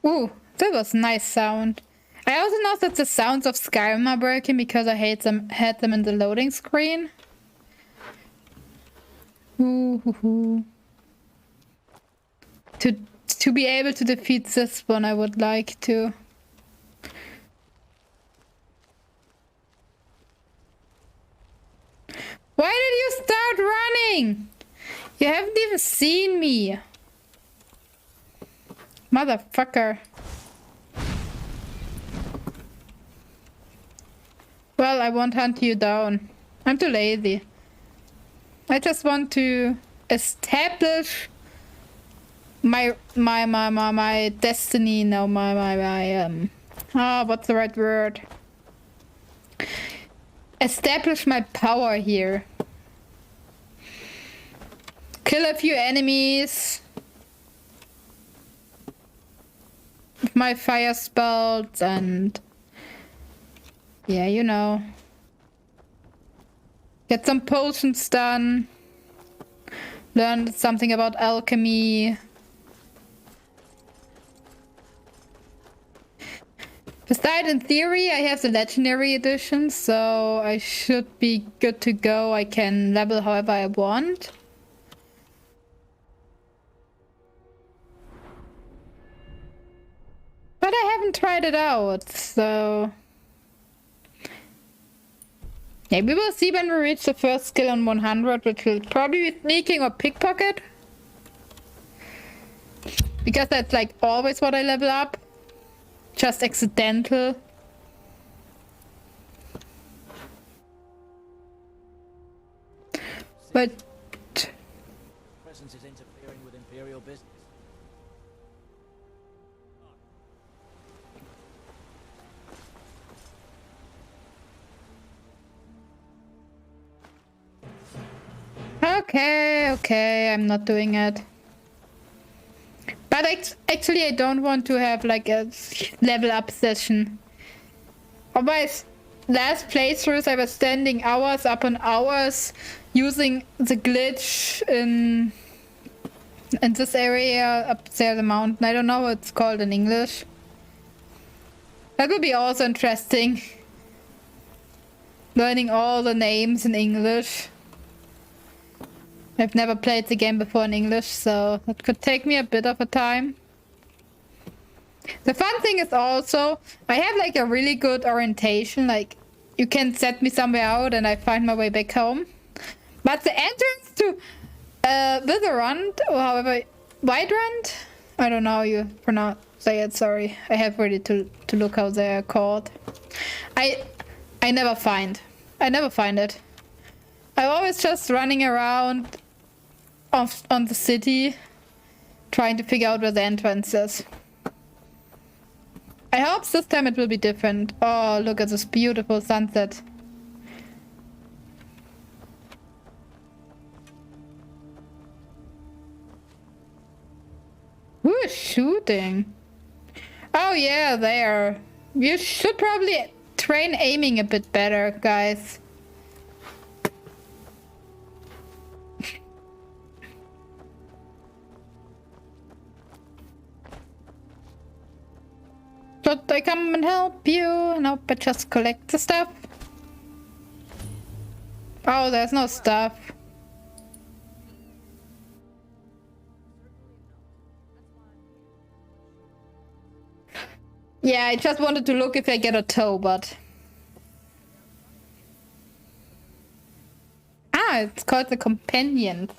Ooh, that was a nice sound. I also know that the sounds of Skyrim are working because I had them in the loading screen. Ooh, hoo, hoo. To be able to defeat this one, I would like to. Why did you start running? You haven't even seen me. Motherfucker. Well, I won't hunt you down. I'm too lazy. I just want to establish my destiny. No, what's the right word? Establish my power here. Kill a few enemies. With my fire spells and yeah, you know. Get some potions done. Learn something about alchemy. Besides, in theory, I have the legendary edition, so I should be good to go. I can level however I want. But I haven't tried it out, so... Maybe we'll see when we reach the first skill on 100, which will probably be sneaking or pickpocket. Because that's like always what I level up. Just accidental. But... Presence is interfering with Imperial business. Okay, I'm not doing it. But actually I don't want to have like a level up session. Otherwise, last playthroughs I was standing hours upon hours using the glitch in this area up there, the mountain. I don't know what it's called in English. That would be also interesting. Learning all the names in English. I've never played the game before in English, so that could take me a bit of a time. The fun thing is also, I have like a really good orientation, like you can set me somewhere out and I find my way back home. But the entrance to Witherrand, or however, Whiterand? I don't know how you say it, sorry. I have really to look how they're called. I never find it. I'm always just running around on the city, trying to figure out where the entrance is. I hope this time it will be different. Oh, look at this beautiful sunset. Who is shooting? Oh yeah, there. You should probably train aiming a bit better, guys. Should I come and help you? Nope, but just collect the stuff. Oh, there's no stuff. Yeah, I just wanted to look if I get a toe, but... Ah, it's called the Companion.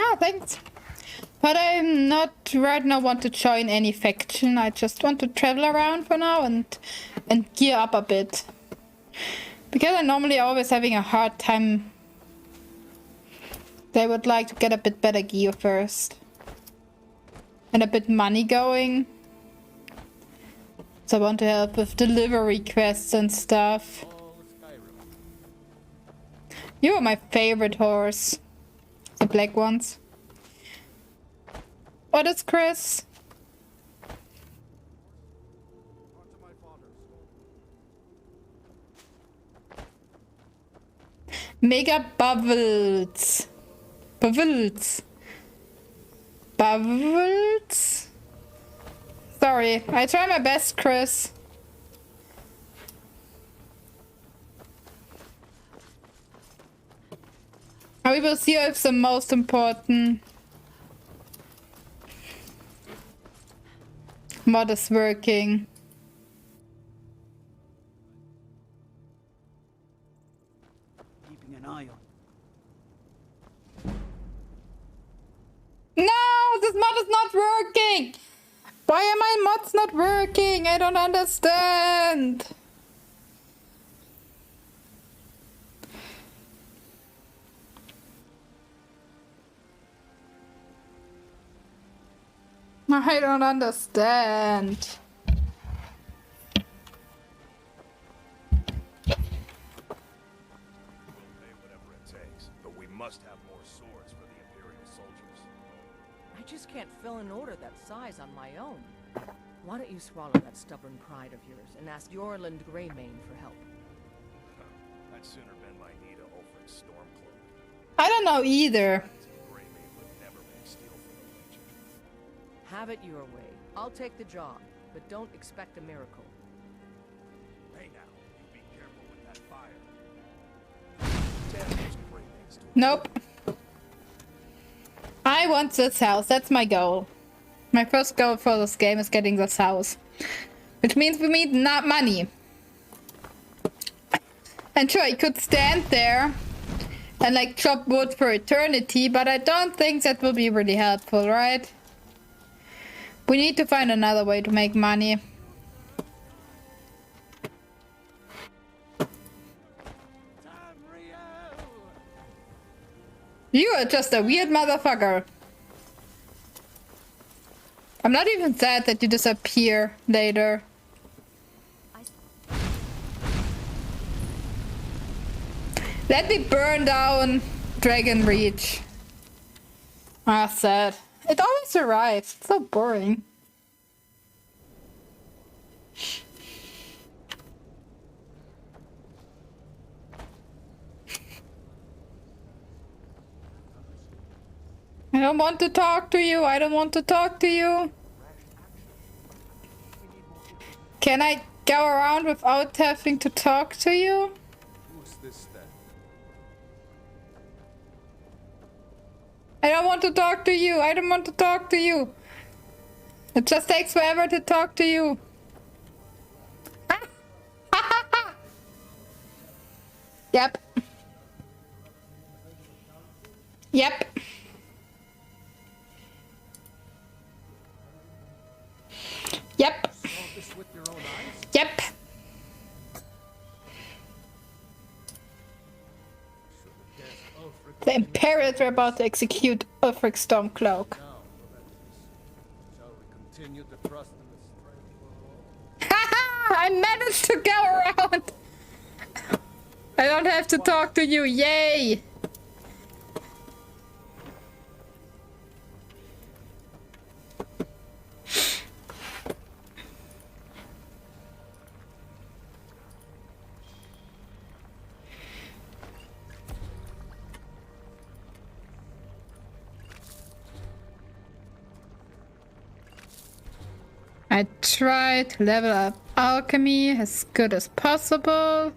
Ah, thanks. But I'm not right now want to join any faction. I just want to travel around for now and gear up a bit. Because I'm normally always having a hard time I would like to get a bit better gear first. And a bit money going. So I want to help with delivery quests and stuff. You are my favorite horse. The black ones. What is Chris? Mega bubbles. Bubbles. Bubbles? Sorry, I try my best, Chris. We will see if the most important mod is working. Keeping an eye on. No, this mod is not working. Why are my mods not working? I don't understand. I don't understand. Pay whatever it takes, but we must have more swords for the Imperial soldiers. I just can't fill an order that size on my own. Why don't you swallow that stubborn pride of yours and ask Yorland Greymane for help? I'd sooner bend my knee to Ulfric's Stormcloak. I don't know either. Greymane would never make steel for the Legion. Have it your way. I'll take the job, but don't expect a miracle. Hey now, you be careful with that fire. Damn those Greymanes to Nope. I want this house. That's my goal. My first goal for this game is getting this house. Which means we need not money. And sure, I could stand there and like chop wood for eternity, but I don't think that will be really helpful, right? We need to find another way to make money. You are just a weird motherfucker. I'm not even sad that you disappear later. Let me burn down Dragon Reach. Ah, sad. It always arrives. It's so boring. I don't want to talk to you. I don't want to talk to you. Can I go around without having to talk to you? Who's this then? I don't want to talk to you. I don't want to talk to you. It just takes forever to talk to you. Yep. Yep. Yep. Yep. The Imperials are about to execute Ulfric's Stormcloak. Shall we continue to trust in the strength? Haha! I managed to go around! I don't have to talk to you, yay! I try to level up alchemy as good as possible.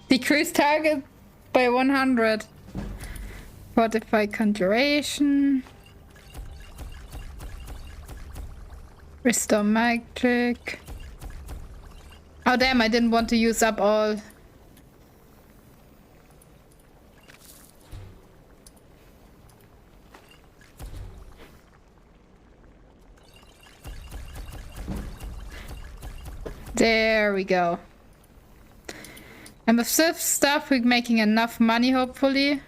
Decrease target by 100. Fortify conjuration. Restore magic. Oh damn, I didn't want to use up all. There we go. And with this stuff, we're making enough money, hopefully.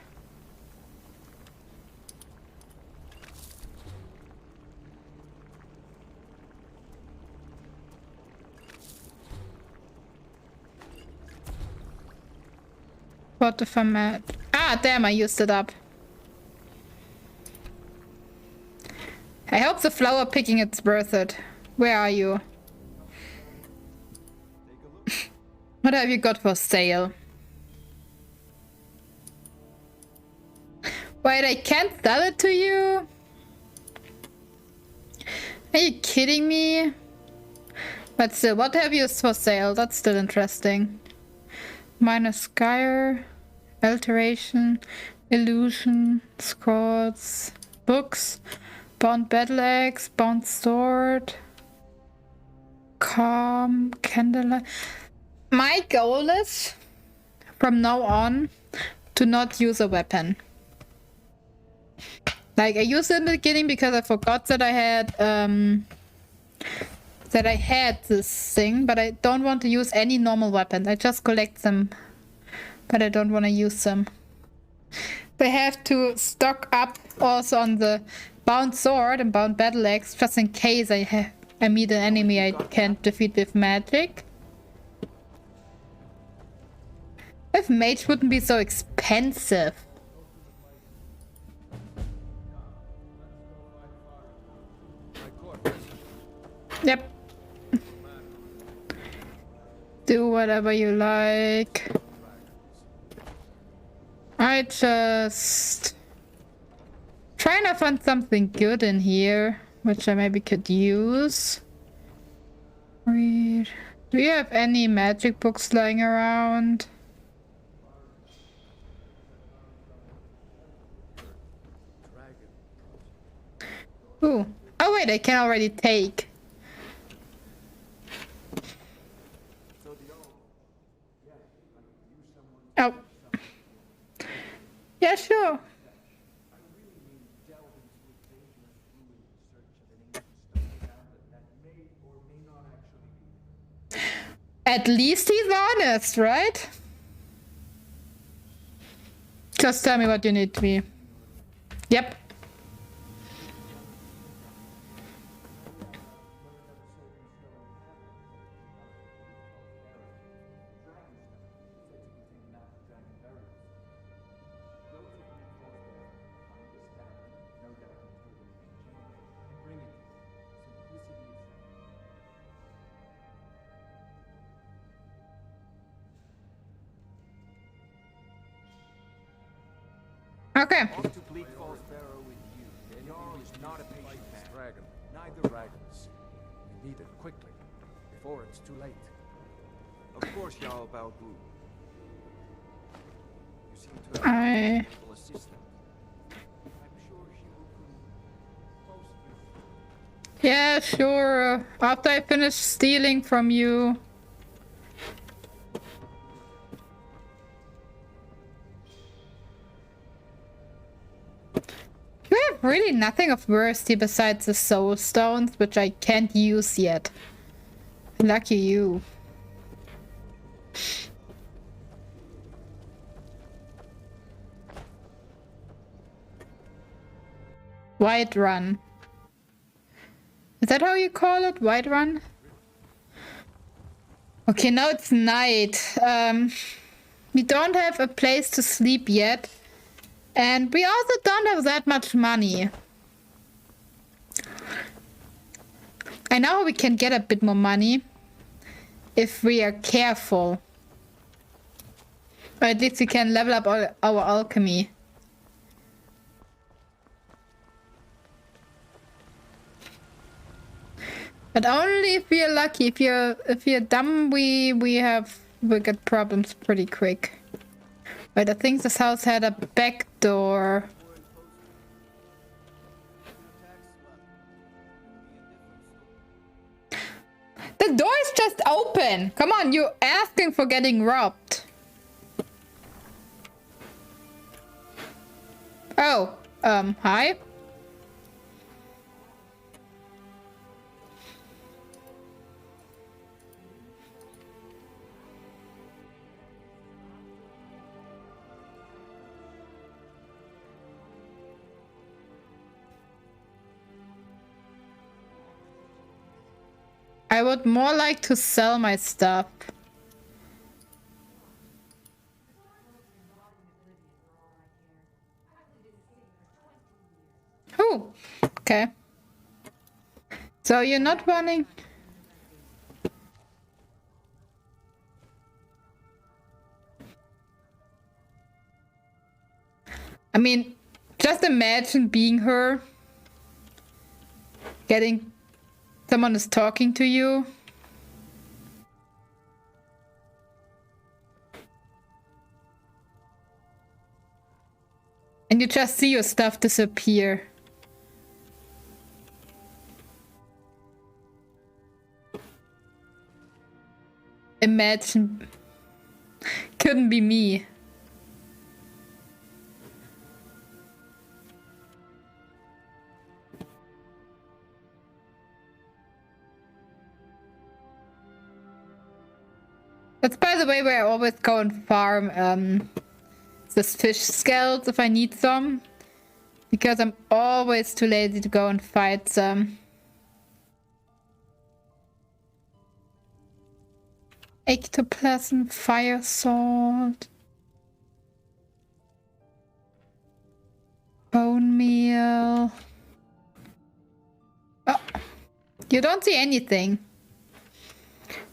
What if I'm at? Ah, damn, I used it up. I hope the flower picking it's worth it. Where are you? What have you got for sale? Wait, I can't sell it to you? Are you kidding me? But still, what have you for sale? That's still interesting. Minus Skyrim, Alteration, Illusion, Scrolls, Books, Bound Battle Axe, Bound Sword, Calm, Candlelight. My goal is, from now on, to not use a weapon. Like, I used it in the beginning because I forgot that I had this thing, but I don't want to use any normal weapons. I just collect them, but I don't want to use them. They have to stock up also on the bound sword and bound battle axe, just in case I meet an enemy I can't defeat with magic. If mage wouldn't be so expensive. Yep. Do whatever you like. I just trying to find something good in here, which I maybe could use. Read. Do you have any magic books lying around? Ooh. Oh wait, I can already take. Oh. Yeah, sure. At least he's honest, right? Just tell me what you need to be. Yep. Okay. Dragon. Neither dragons. We need it quickly, before it's too late. Of course, Jarl Balgru. You seem to I have a assistant. I'm sure she will prove most useful. Yeah, sure. After I finish stealing from you. You have really nothing of worth here besides the soul stones, which I can't use yet. Lucky you. White Run. Is that how you call it? White Run? Okay, now it's night. We don't have a place to sleep yet. And we also don't have that much money. I know we can get a bit more money if we are careful. Or at least we can level up our alchemy. But only if we are lucky. If you're dumb, we get problems pretty quick. Wait, I think this house had a back door. The door is just open. Come on, you're asking for getting robbed. Oh, hi. I would more like to sell my stuff. Oh, okay. So you're not running? I mean, just imagine being her. Getting... Someone is talking to you. And you just see your stuff disappear. Imagine. Couldn't be me. That's by the way where I always go and farm this fish scales if I need some. Because I'm always too lazy to go and fight some. Ectoplasm, fire salt. Bone meal. Oh, you don't see anything.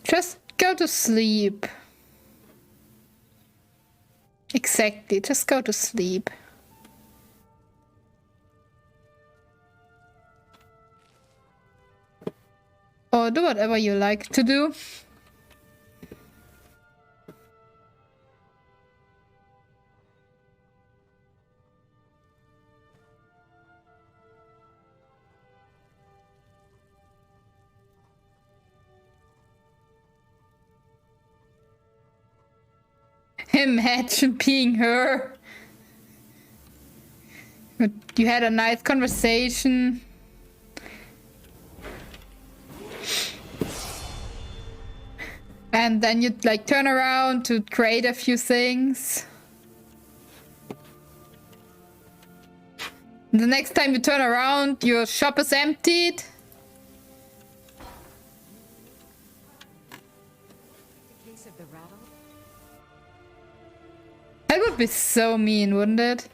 Just go to sleep. Exactly, just go to sleep. Or do whatever you like to do. Imagine being her. You had a nice conversation. And then you'd like turn around to create a few things. The next time you turn around, your shop is emptied. That would be so mean, wouldn't it?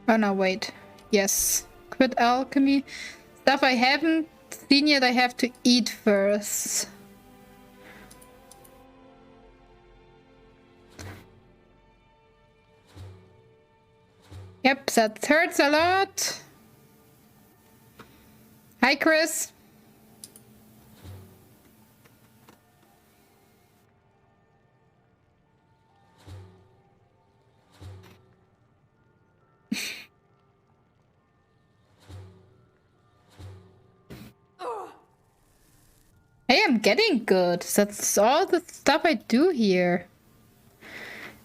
Oh no, wait. Yes. Quit alchemy. Stuff I haven't seen yet, I have to eat first. Yep, that hurts a lot. Hi, Chris. Hey, I'm getting good. That's all the stuff I do here.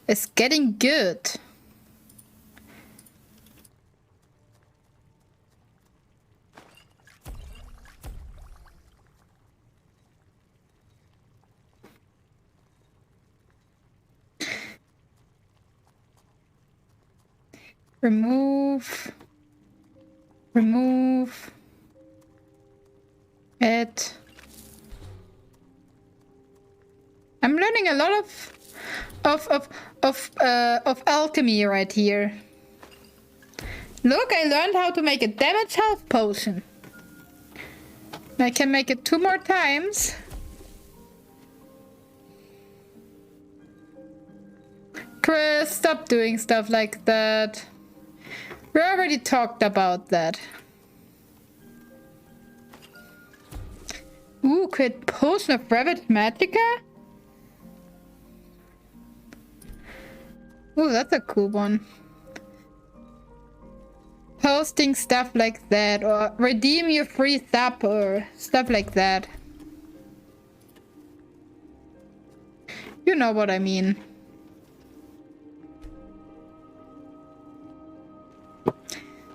It's getting good. Remove it. I'm learning a lot of alchemy right here. Look, I learned how to make a damage health potion. I can make it 2 more times. Chris, stop doing stuff like that. We already talked about that. Ooh, create potion of rabbit magicka? Ooh, that's a cool one. Posting stuff like that, or redeem your free sub, or stuff like that. You know what I mean.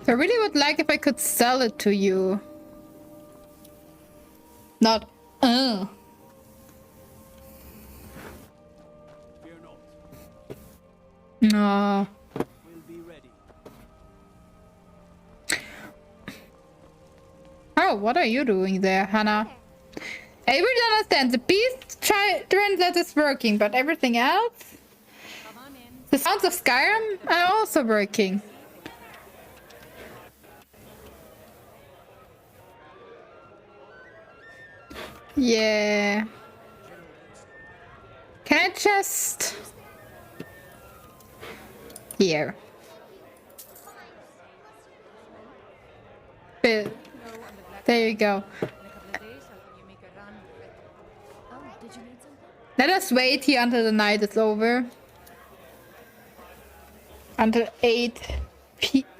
I really would like if I could sell it to you. Not, Fear not. No. We'll Oh, what are you doing there, Hannah? I really understand. The beast children that is working, but everything else? Come on in. The sounds of Skyrim are also working. Yeah. Can I just... Here. There you go. In a couple of days, I'll have you make a run with it. Oh, did you need something? Let us wait here until the night is over. Until 8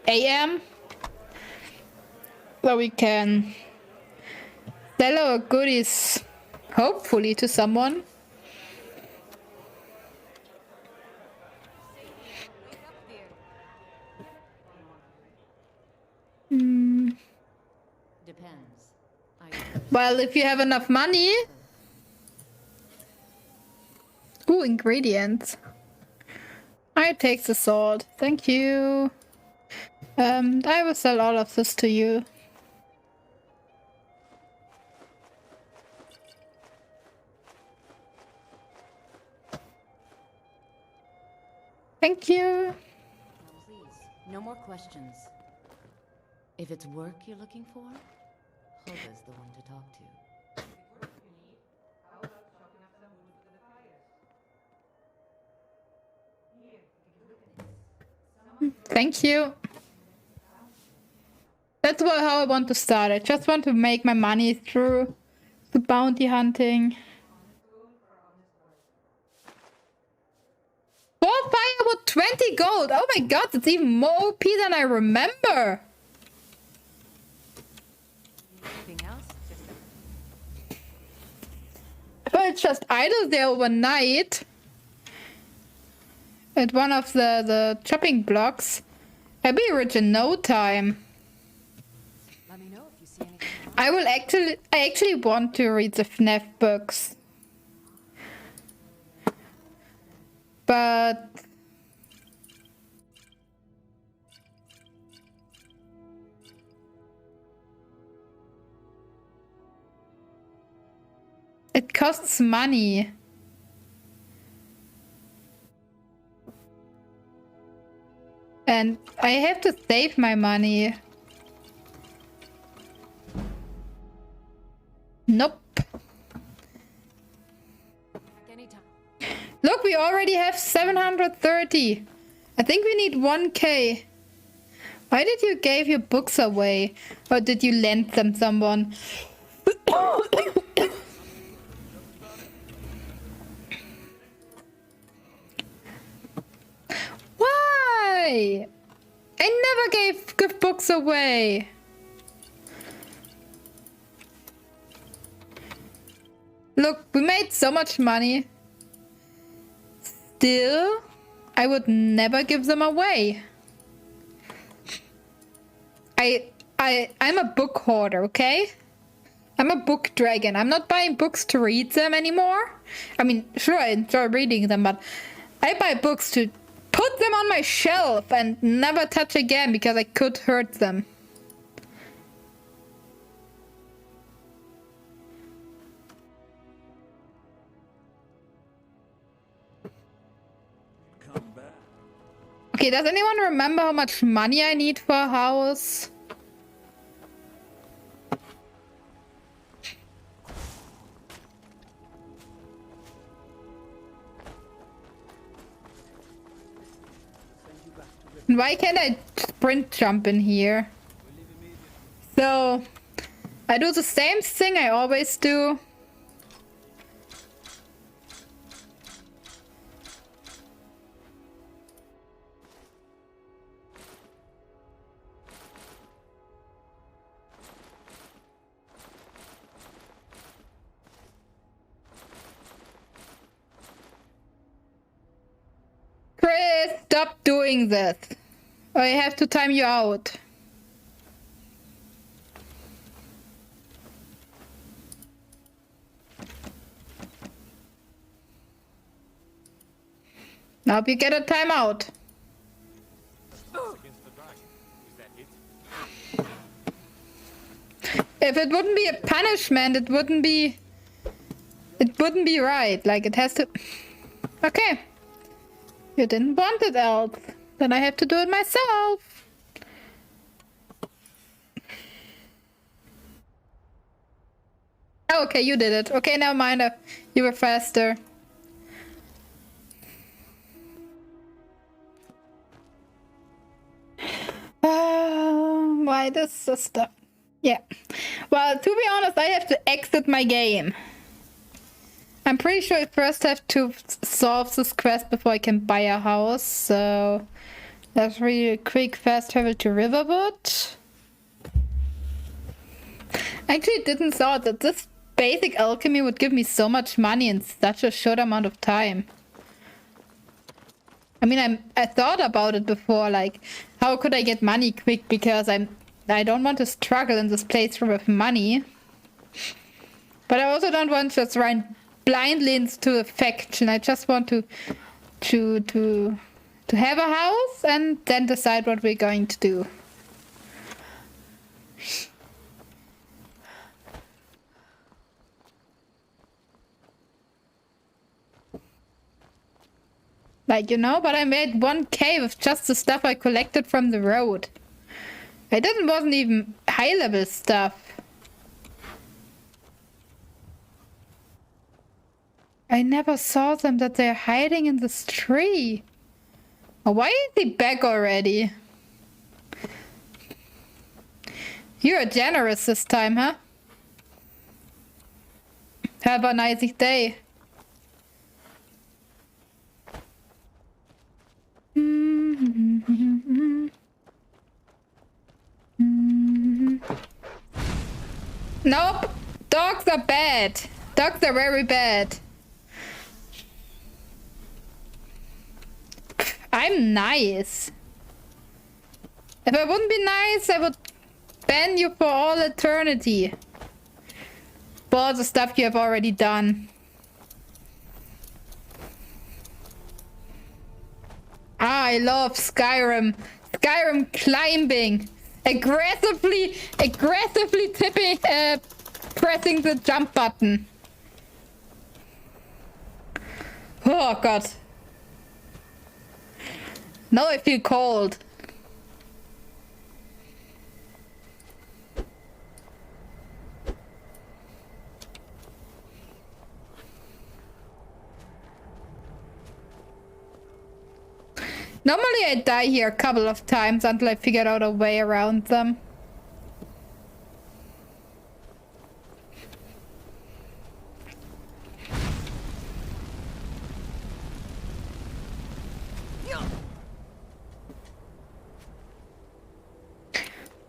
a.m. So we can sell our goodies, hopefully, to someone. Wait up there. Depends. Well, if you have enough money. Ooh, ingredients. I take the salt. Thank you. I will sell all of this to you. Thank you. Now, please, no more questions. If it's work you're looking for, Hoga's the one to talk to. Thank you. That's how I want to start. I just want to make my money through the bounty hunting. 4 firewood, 20 gold. Oh my god, that's even more OP than I remember. Anything else? Well, it's just idle there overnight. At one of the chopping blocks. I'll be rich in no time. Let me know if you see anything. I actually want to read the FNAF books. But it costs money. And I have to save my money. Nope. Anytime. Look, we already have 730. I think we need 1k. Why did you give your books away? Or did you lend them someone? Why? I never give books away. Look, we made so much money. Still, I would never give them away. I'm a book hoarder, okay? I'm a book dragon. I'm not buying books to read them anymore. I mean, sure, I enjoy reading them, but I buy books to put them on my shelf and never touch again because I could hurt them. Okay, does anyone remember how much money I need for a house? Why can't I sprint jump in here? So, I do the same thing I always do. Chris, stop doing this. I have to time you out. Now you get a timeout. If it wouldn't be a punishment, it wouldn't be right. Like, it has to... Okay. You didn't want it, Elf. Then I have to do it myself. Oh, okay, you did it. Okay, never mind. You were faster. Why this stuff? Yeah. Well, to be honest, I have to exit my game. I'm pretty sure I first have to solve this quest before I can buy a house, so that's really a quick fast travel to Riverwood. I actually didn't thought that this basic alchemy would give me so much money in such a short amount of time. I mean, I thought about it before, like, how could I get money quick, because I don't want to struggle in this playthrough with money. But I also don't want to just run blindly into a faction. I just want to have a house and then decide what we're going to do. Like, you know, but I made 1k with just the stuff I collected from the road. Wasn't even high level stuff. I never saw them, that they're hiding in this tree. Oh, why is he back already? You're generous this time, huh? Have a nice day. Nope. Dogs are bad. Dogs are very bad. I'm nice. If I wouldn't be nice, I would ban you for all eternity. For all the stuff you have already done. I love Skyrim. Skyrim climbing. Aggressively tipping, pressing the jump button. Oh god. Now I feel cold. Normally I die here a couple of times until I figured out a way around them.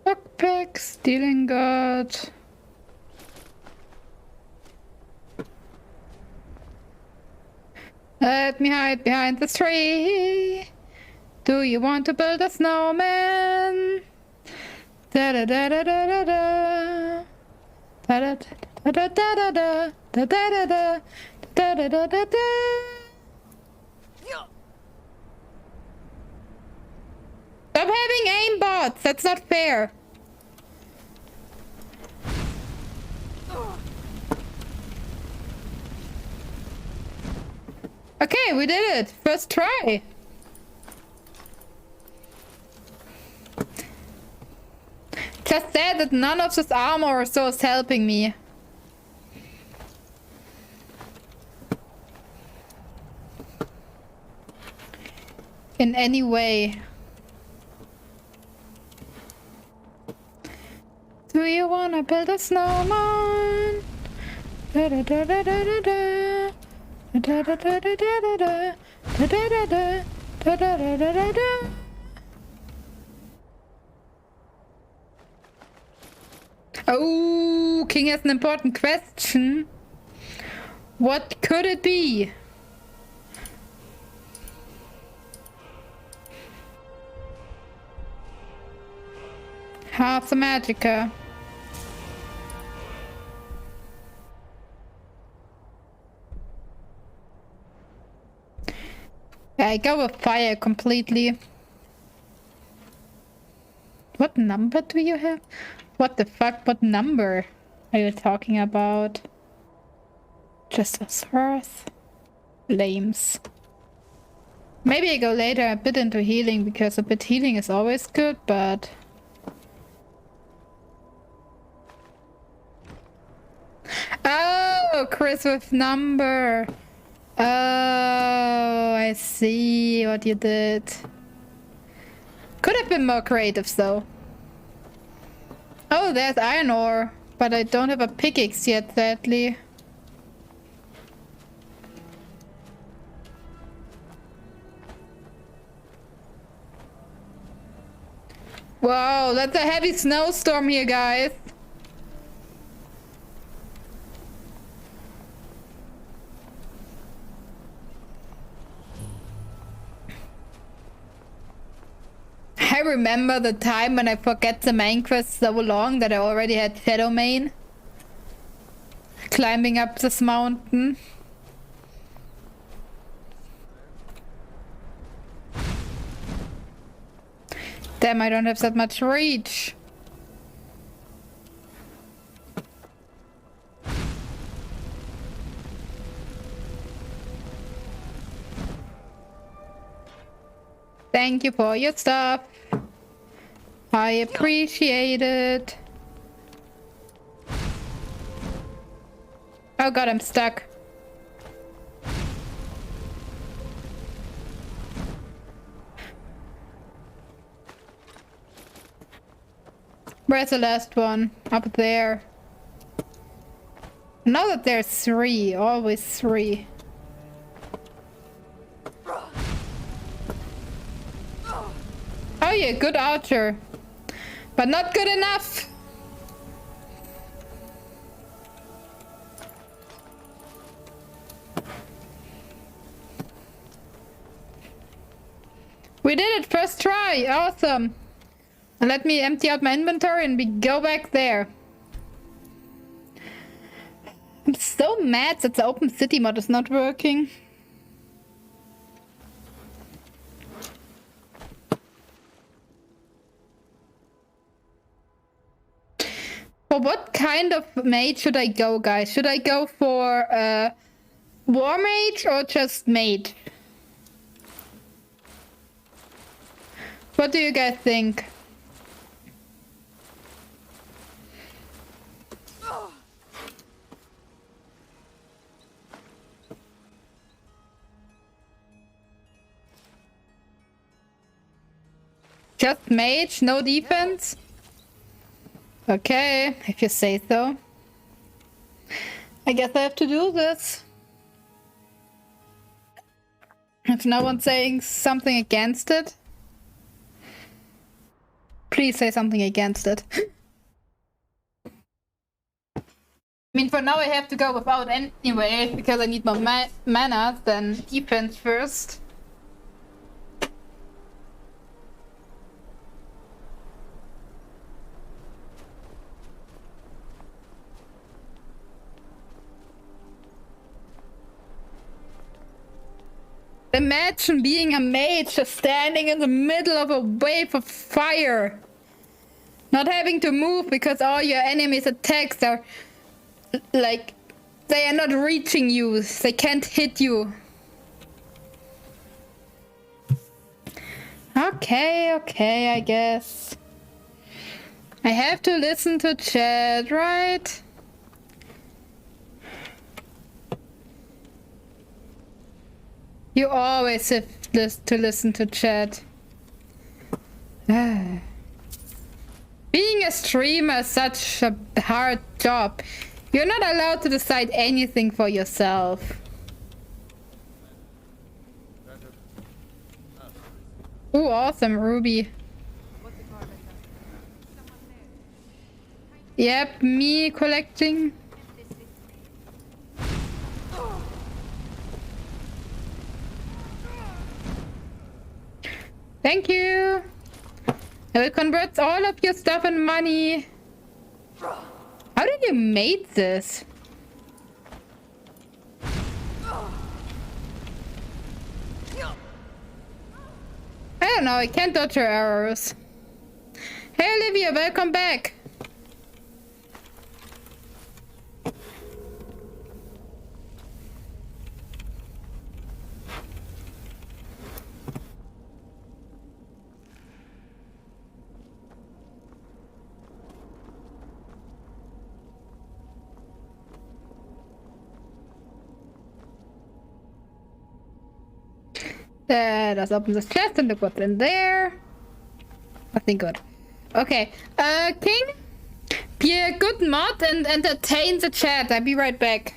Lockpick, stealing god. Let me hide behind this tree. Do you want to build a snowman? Da da da da da da da. Da da da da da da da da da da da da da da da. Stop having aimbots. That's not fair. Okay, we did it. First try. Just said that none of this armor or so is helping me. In any way. Do you wanna build a snowman? Da da da da da da da. Da da da da da da da. Da da da da. Da da da da da da. Oh, King has an important question. What could it be? Half the Magicka. Yeah, I go with fire completely. What number do you have? What the fuck? What number are you talking about? Just as Earth. Lames. Maybe I go later a bit into healing, because a bit healing is always good, but... Oh, Chris with number. Oh, I see what you did. Could have been more creative though. Oh, there's iron ore, but I don't have a pickaxe yet, sadly. Whoa, that's a heavy snowstorm here, guys. I remember the time when I forget the main quest so long that I already had Shadow Main. Climbing up this mountain. Damn, I don't have that much reach. Thank you for your stuff. I appreciate it. Oh god, I'm stuck. Where's the last one? Up there. Now that there's 3, always 3. Oh yeah, good archer. But not good enough. We did it, first try, awesome. Let me empty out my inventory and we go back there. I'm so mad that the open city mod is not working. For what kind of mage should I go, guys? Should I go for war mage or just mage? What do you guys think? Just mage, no defense? Okay, if you say so. I guess I have to do this. If no one's saying something against it, please say something against it. I mean, for now I have to go without anyway, because I need more mana than defense first. Imagine being a mage just standing in the middle of a wave of fire. Not having to move because all your enemies' attacks are like, they are not reaching you. They can't hit you. Okay, I guess. I have to listen to chat, right? You always have to listen to chat. Being a streamer is such a hard job. You're not allowed to decide anything for yourself. Ooh, awesome, Ruby. Yep, me collecting. Thank you. I will convert all of your stuff and money. How did you make this? I don't know, I can't dodge your arrows. Hey Olivia, welcome back. Let's open this chest and look what's in there. Nothing good. Okay. King, be a good mod and entertain the chat. I'll be right back.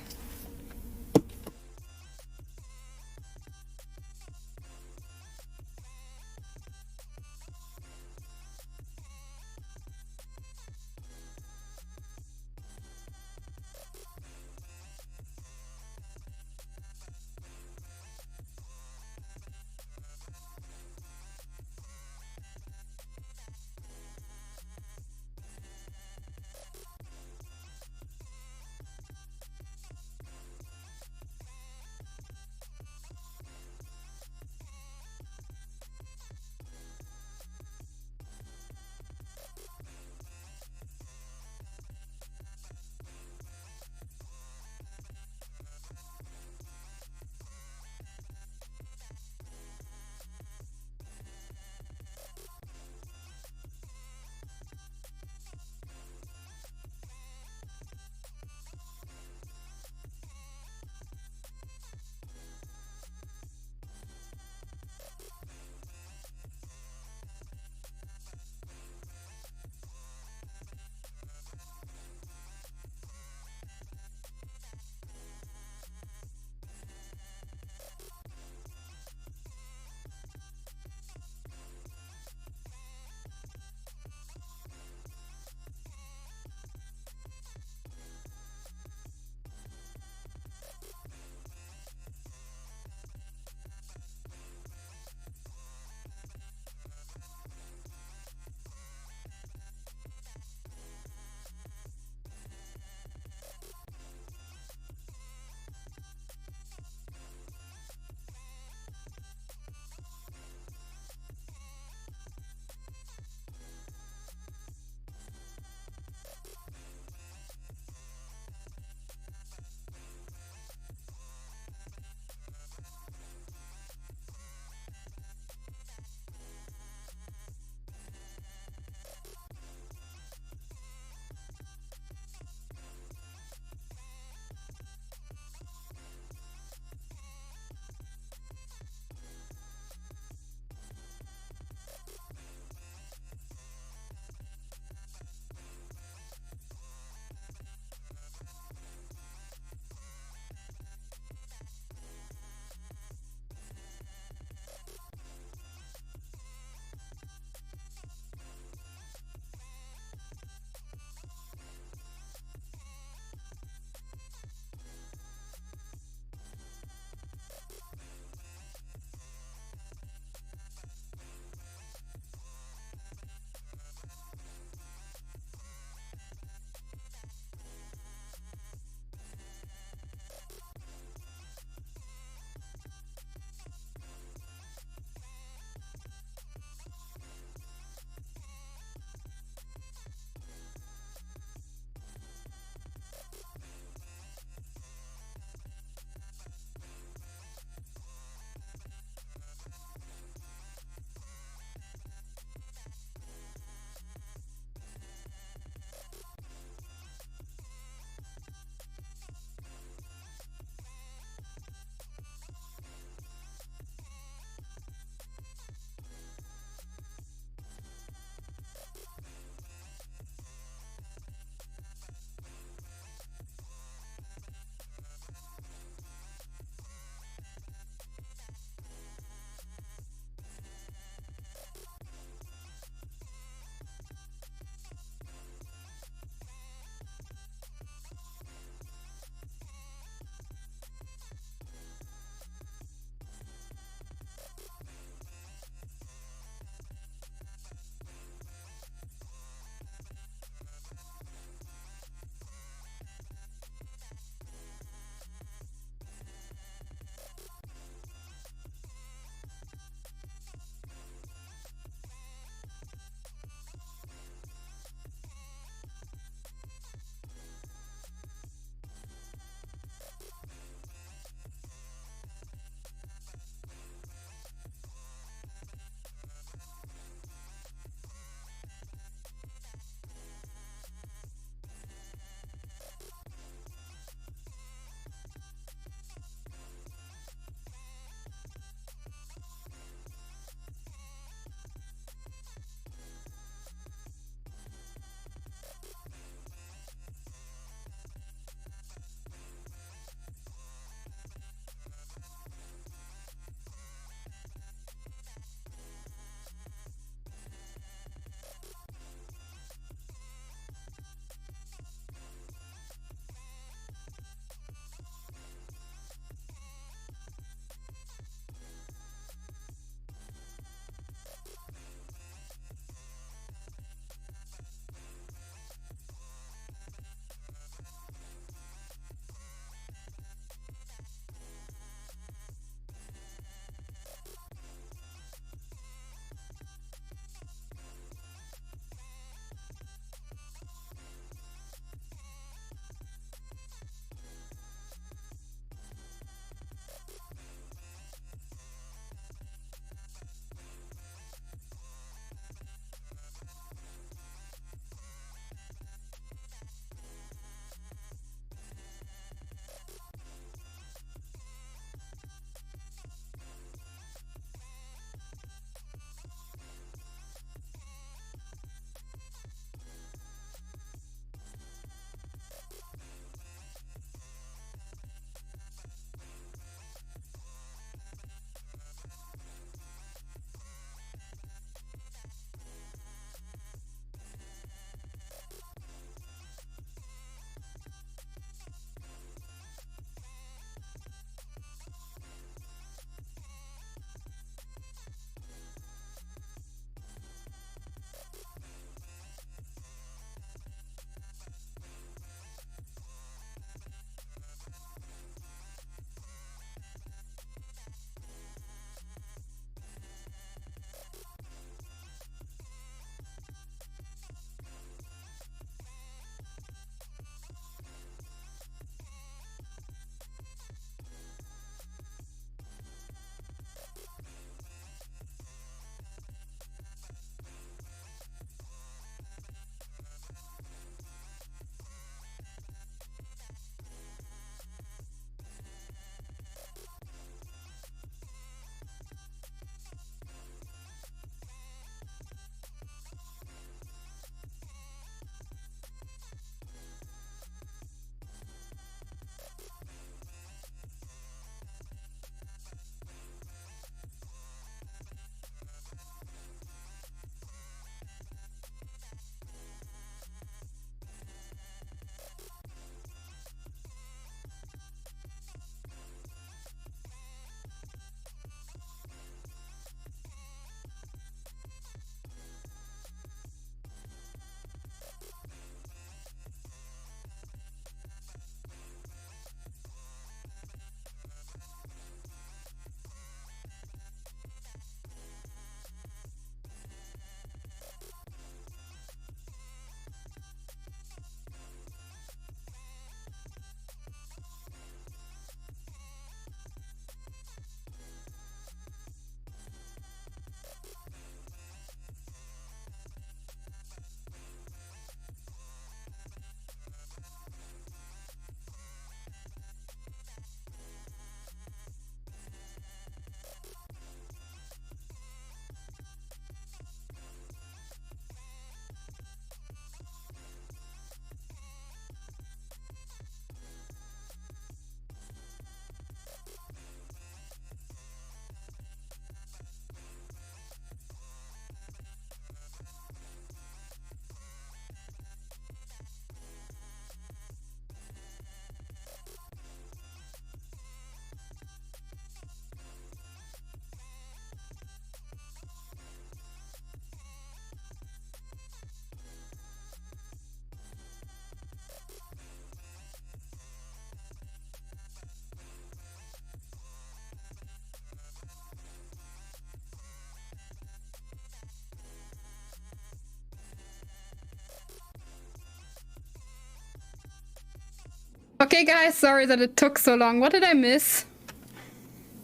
Okay, guys, sorry that it took so long. What did I miss?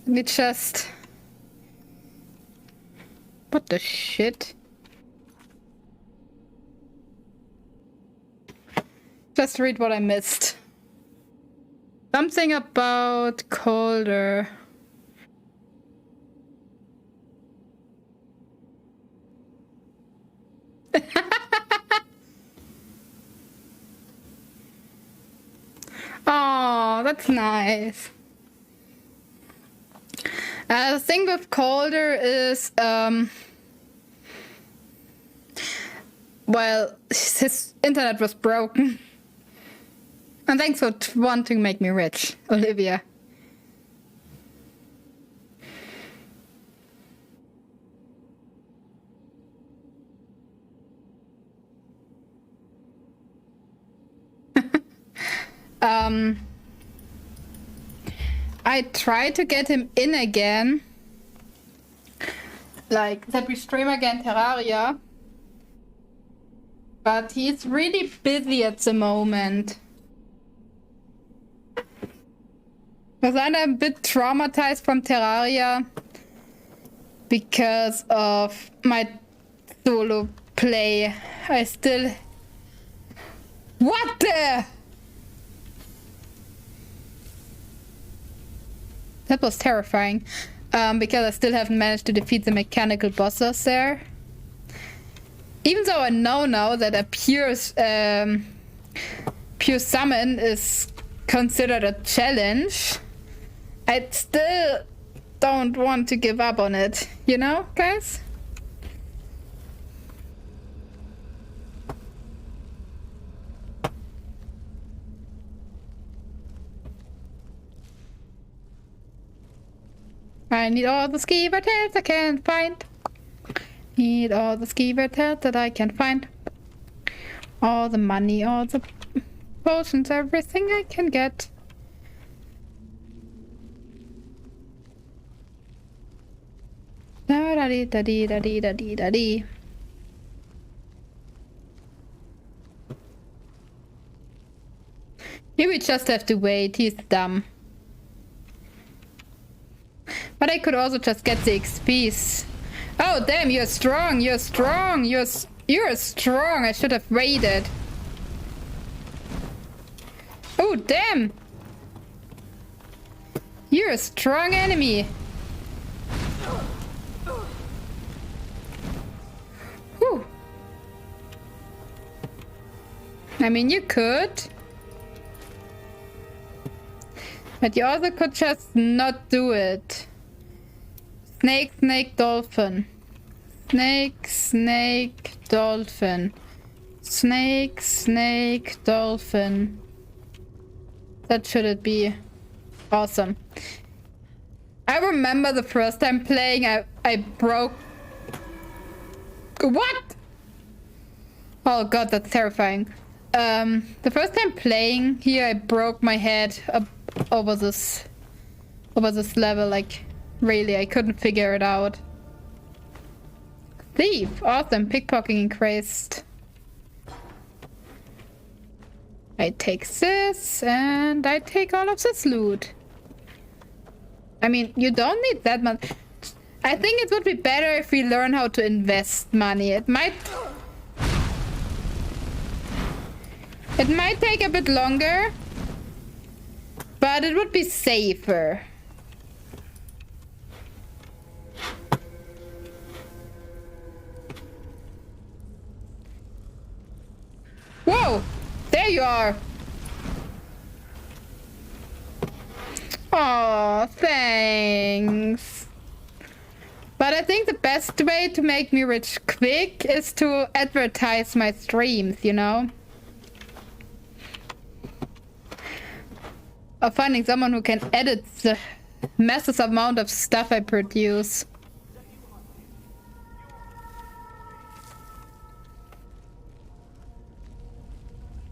Let me just... What the shit? Just read what I missed. Something about colder. Oh, that's nice. The thing with Calder is, well, his internet was broken. And thanks for wanting to make me rich, Olivia. I tried to get him in again. Like, that we stream again Terraria. But he's really busy at the moment. Because I'm a bit traumatized from Terraria. Because of my solo play. I still... What the... That was terrifying, because I still haven't managed to defeat the mechanical bosses there. Even though I know now that a pure summon is considered a challenge, I still don't want to give up on it, you know, guys? I need all the skeever tails I can find. Need all the skeever tails that I can find. All the money, all the potions, everything I can get. Da da dee da dee da dee da dee da dee. Here we just have to wait. He's dumb. But I could also just get the XPs. Oh, damn, you're strong, you're strong, you're strong. I should have waited. Oh, damn. You're a strong enemy. Whew. I mean, you could. But you also could just not do it. Snake, snake, dolphin. Snake, snake, dolphin. Snake, snake, dolphin. That should it be. Awesome. I remember the first time playing, I broke... What? Oh god, that's terrifying. The first time playing here, I broke my head up over this level, like... Really, I couldn't figure it out. Thief! Awesome, pickpocketing increased. I take this, and I take all of this loot. I mean, you don't need that much. I think it would be better if we learn how to invest money. It might take a bit longer, but it would be safer. Whoa! There you are! Oh, thanks. But I think the best way to make me rich quick is to advertise my streams, you know? Or finding someone who can edit the massive amount of stuff I produce.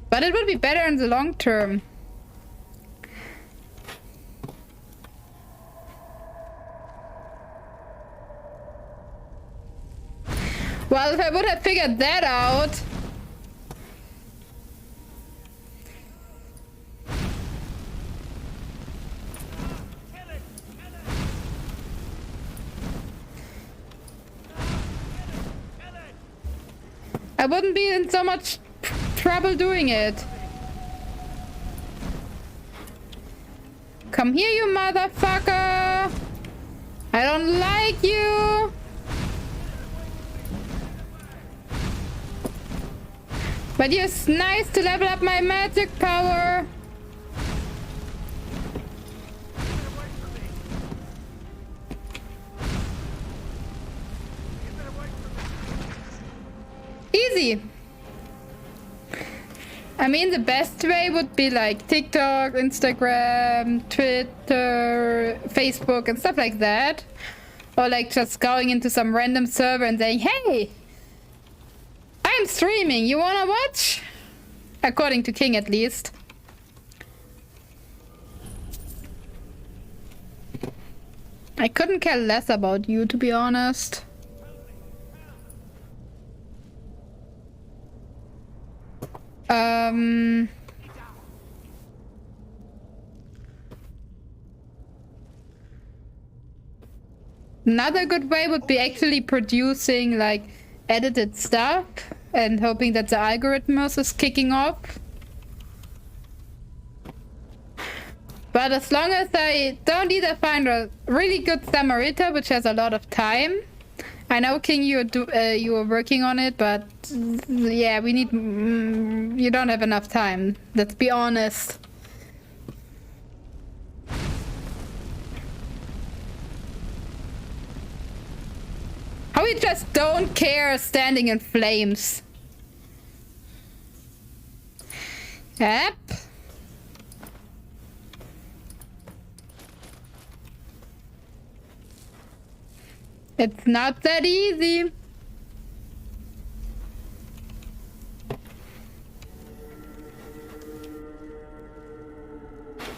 But it would be better in the long term. Well, if I would have figured that out... I wouldn't be in so much trouble doing it. Come here, you motherfucker! I don't like you! But it's nice to level up my magic power. Easy. I mean, the best way would be like TikTok, Instagram, Twitter, Facebook, and stuff like that. Or like just going into some random server and saying, hey, I'm streaming, you wanna watch? According to King, at least. I couldn't care less about you, to be honest. Another good way would be actually producing like edited stuff and hoping that the algorithm is kicking off. But as long as I don't either find a really good Samarita, which has a lot of time. I know, King, you were working on it, but yeah, we need... you don't have enough time. Let's be honest. How we just don't care standing in flames. Yep. It's not that easy.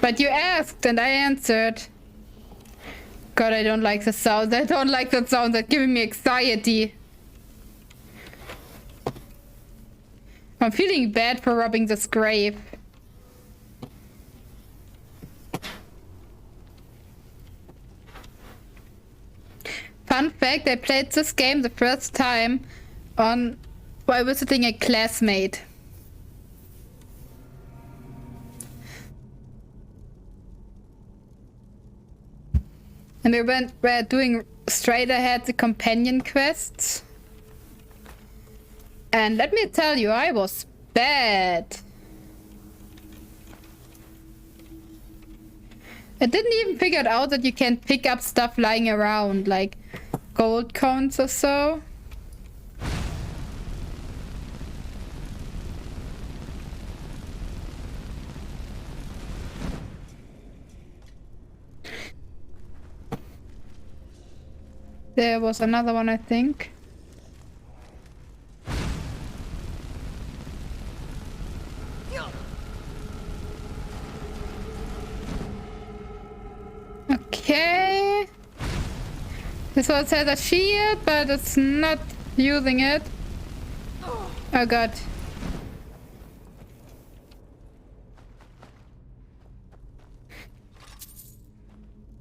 But you asked and I answered. God, I don't like the sound. I don't like that sound. That's giving me anxiety. I'm feeling bad for robbing this grave. Fun fact, I played this game the first time while visiting a classmate. And we're doing straight ahead the companion quests. And let me tell you, I was bad. I didn't even figure out that you can pick up stuff lying around, like gold coins or so. There was another one, I think. Okay. This one has a shield, but it's not using it. Oh god.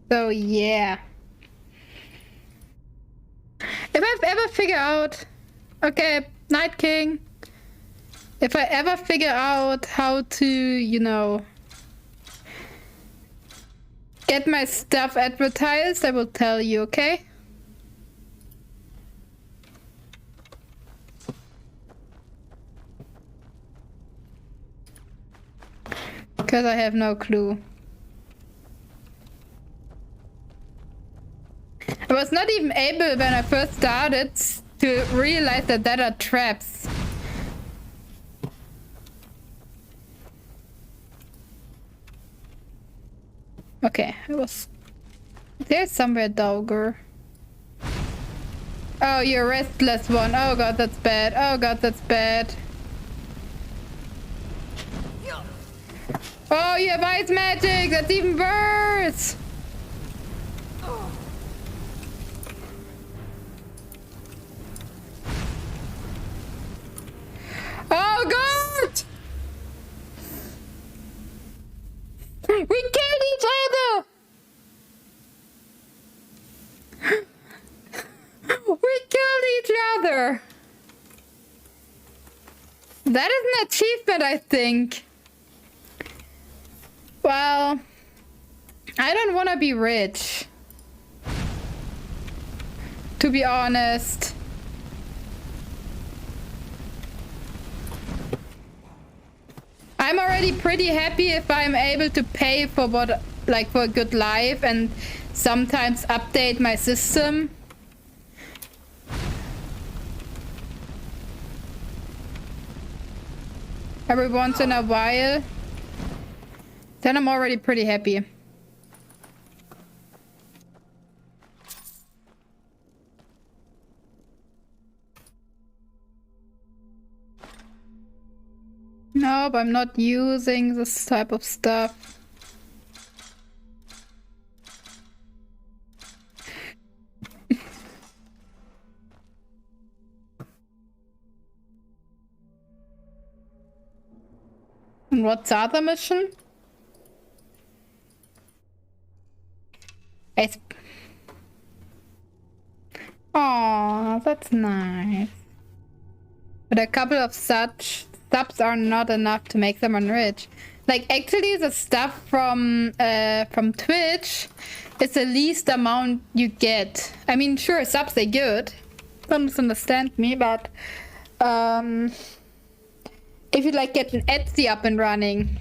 So yeah. If I've ever figured out... Okay, Night King. If I ever figure out how to, you know... get my stuff advertised, I will tell you, okay? Because I have no clue. I was not even able when I first started to realize that there are traps. Okay, I was... There's somewhere Dogger. Oh, you're a restless one. Oh god, that's bad. Oh god, that's bad. Oh, you have ice magic! That's even worse! Oh god! We killed each other! We killed each other! That is an achievement, I think. Well, I don't want to be rich. To be honest. I'm already pretty happy if I'm able to pay for what, like, for a good life and sometimes update my system. Every once in a while. Then I'm already pretty happy. Nope, I'm not using this type of stuff. And what's the other mission? Aw, that's nice. But a couple of such subs are not enough to make someone rich. Like, actually, the stuff from Twitch is the least amount you get. I mean, sure, subs are good. Don't misunderstand me, but if you like get an Etsy up and running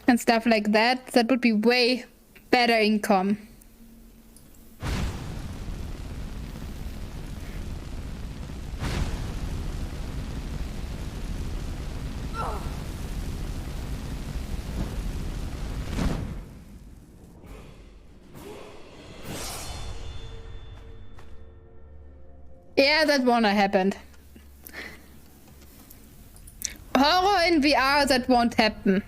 and stuff like that, that would be way better income. Yeah, that won't have happened. Horror in VR, that won't happen.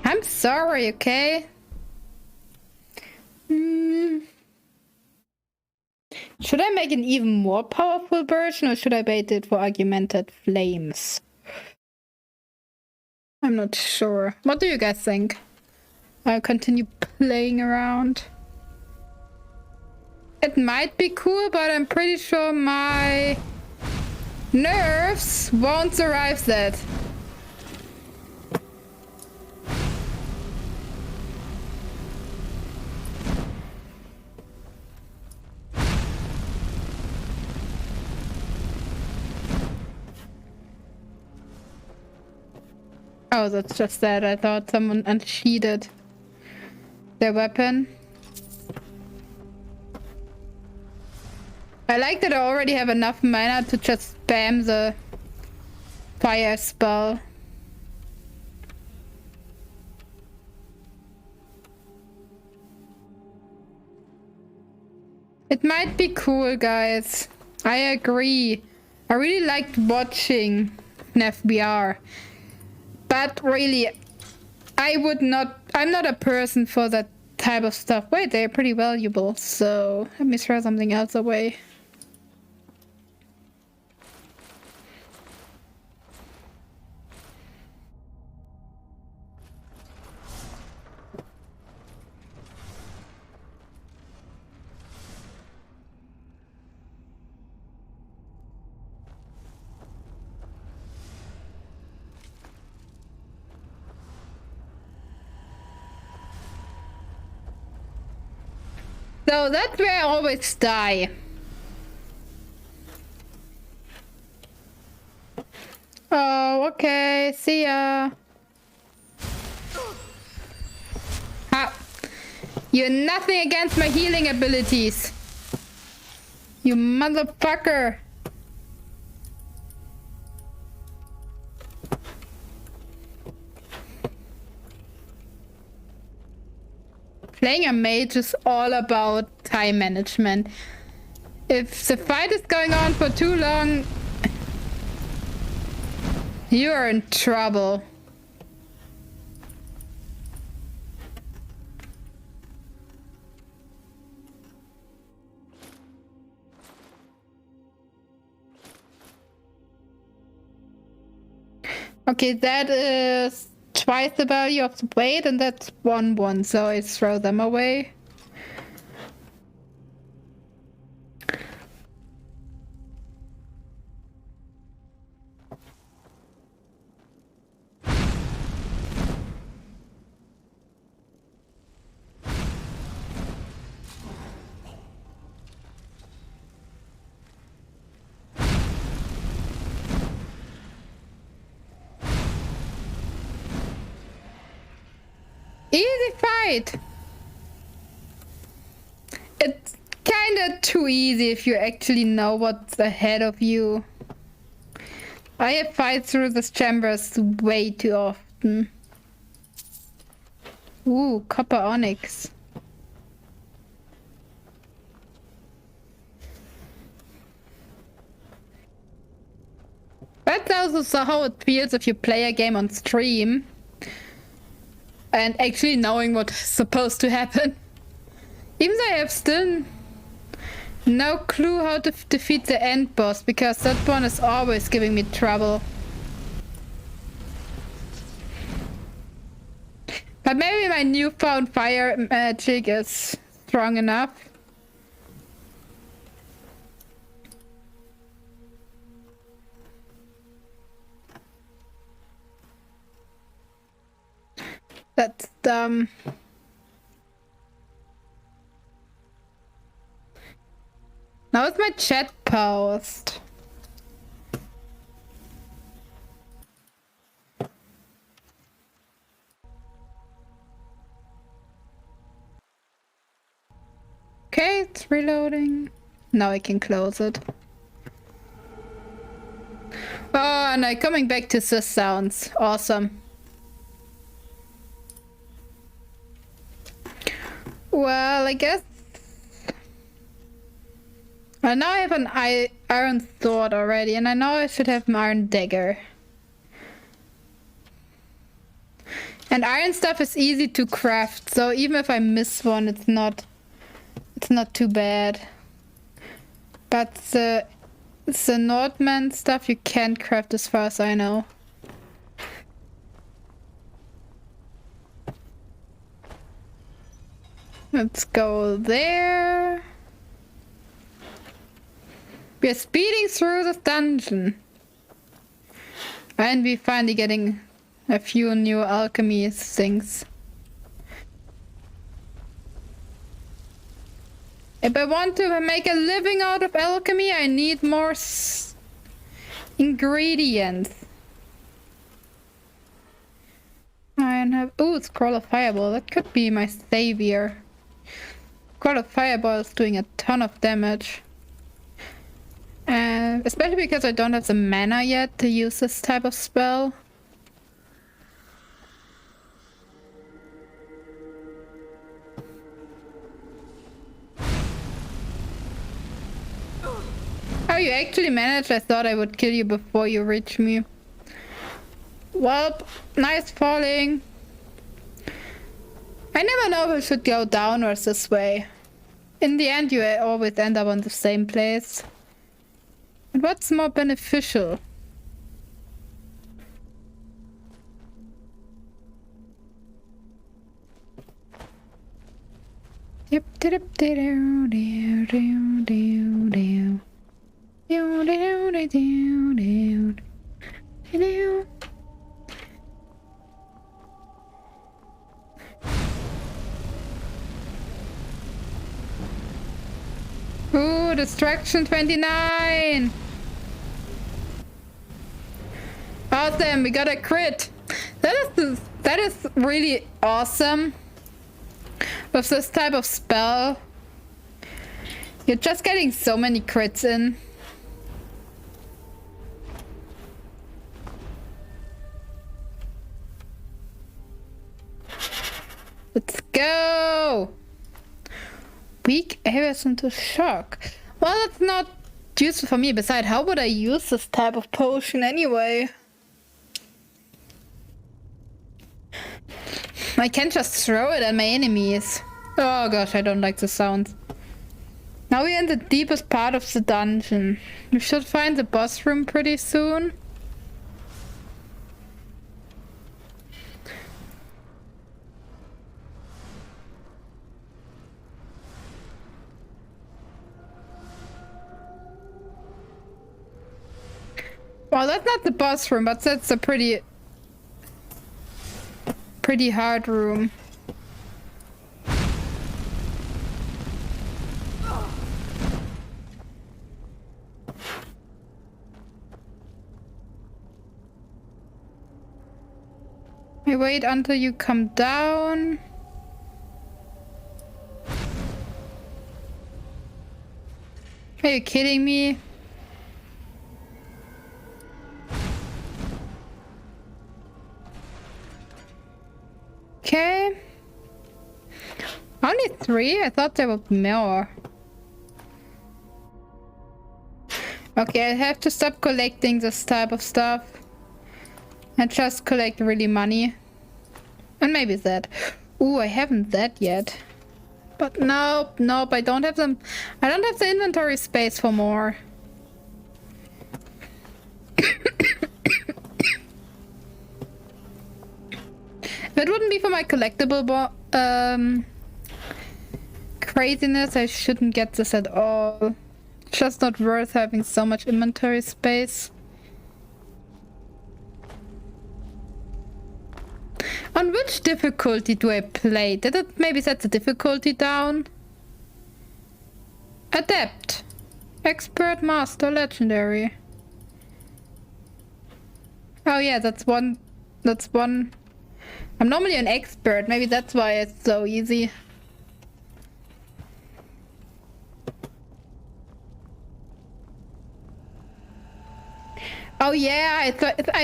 I'm sorry, okay? Should I make an even more powerful version or should I bait it for augmented flames? I'm not sure. What do you guys think? I'll continue playing around. It might be cool, but I'm pretty sure my nerves won't survive that. Oh, that's just that. I thought someone unsheathed their weapon. I like that I already have enough mana to just spam the fire spell. It might be cool, guys. I agree. I really liked watching an FBR. But really, I'm not a person for that type of stuff. Wait, they're pretty valuable, so let me throw something else away. So that's where I always die. Oh, okay. See ya. Ha! You're nothing against my healing abilities. You motherfucker. Playing a mage is all about time management. If the fight is going on for too long, you are in trouble. Okay, that is twice the value of the weight, and that's 1-1, so I throw them away. Easy fight! It's kinda too easy if you actually know what's ahead of you. I have fights through these chambers way too often. Ooh, copper onyx. That's also how it feels if you play a game on stream and actually knowing what's supposed to happen. Even though I have still no clue how to defeat the end boss, because that one is always giving me trouble. But maybe my newfound fire magic is strong enough. That's dumb. Now it's my chat post. Okay, it's reloading. Now I can close it. Oh, and I'm coming back to the sounds. Awesome. Well, I guess... Well, now I have an iron sword already, and I know I should have an iron dagger. And iron stuff is easy to craft, so even if I miss one, it's not too bad. But the Nordman stuff you can't craft as far as I know. Let's go there. We are speeding through the dungeon. And we're finally getting a few new alchemy things. If I want to make a living out of alchemy, I need more ingredients. I have... Ooh, Scroll of Fireball. That could be my savior. Scroll of Fireball is doing a ton of damage. Especially because I don't have the mana yet to use this type of spell. Oh, you actually managed? I thought I would kill you before you reach me. Well, nice falling. I never know if I should go down or this way. In the end, you always end up on the same place. And what's more beneficial? Yep, ooh, distraction 29. Awesome, we got a crit. That is really awesome. With this type of spell, you're just getting so many crits in. Let's go! Weak areas into shock. Well, that's not useful for me. Besides, how would I use this type of potion anyway? I can't just throw it at my enemies. Oh gosh, I don't like the sound. Now we're in the deepest part of the dungeon. We should find the boss room pretty soon. Well, that's not the boss room, but that's a pretty hard room. I wait until you come down. Are you kidding me? Okay. Only 3? I thought there would be more. Okay, I have to stop collecting this type of stuff. And just collect really money. And maybe that. Ooh, I haven't that yet. But nope, I don't have them. I don't have the inventory space for more. If it wouldn't be for my collectible craziness, I shouldn't get this at all. It's just not worth having so much inventory space. On which difficulty do I play? Did it maybe set the difficulty down? Adept. Expert, Master, Legendary. Oh yeah, that's one. I'm normally an expert. Maybe that's why it's so easy. Oh yeah, I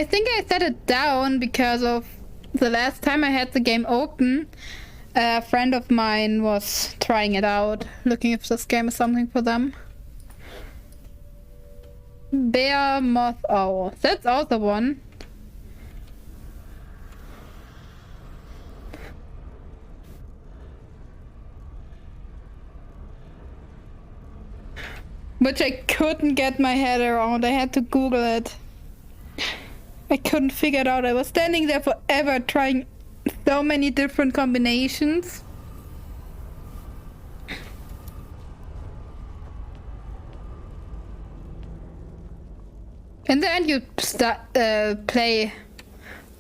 think I set it down because of the last time I had the game open. A friend of mine was trying it out, looking if this game is something for them. Bear, Moth, Owl. That's also one. Which I couldn't get my head around. I had to Google it. I couldn't figure it out. I was standing there forever trying so many different combinations. In the end, you play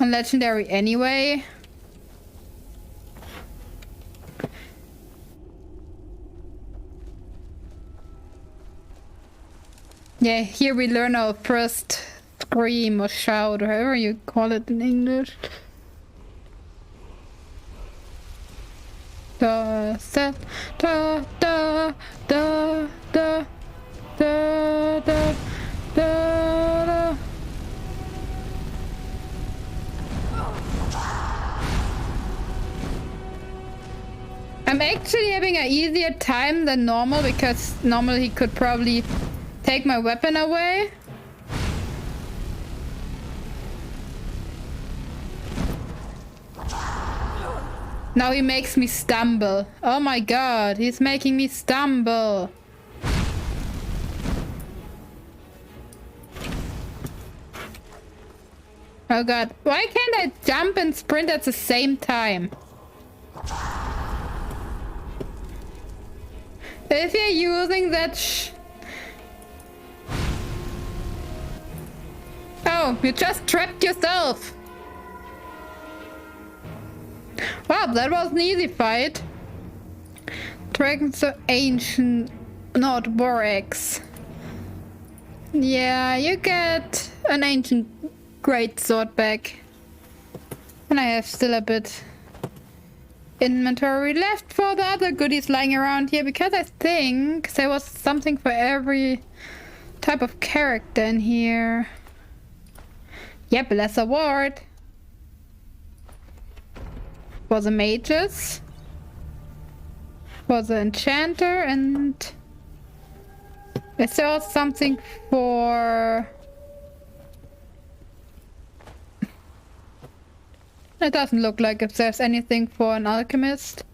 on Legendary anyway. Yeah, here we learn our first scream or shout, or however you call it in English. Da da da da da da da da da. I'm actually having an easier time than normal because normally he could probably take my weapon away. Now he makes me stumble. Oh my god, he's making me stumble. Oh god, why can't I jump and sprint at the same time? If you're using that oh, you just trapped yourself. Wow, that was an easy fight. Dragons are ancient, not Borax. Yeah, you get an ancient great sword back. And I have still a bit inventory left for the other goodies lying around here, because I think there was something for every type of character in here. Yep, lesser ward. For the mages. For the enchanter, and is there also something for... It doesn't look like if there's anything for an alchemist.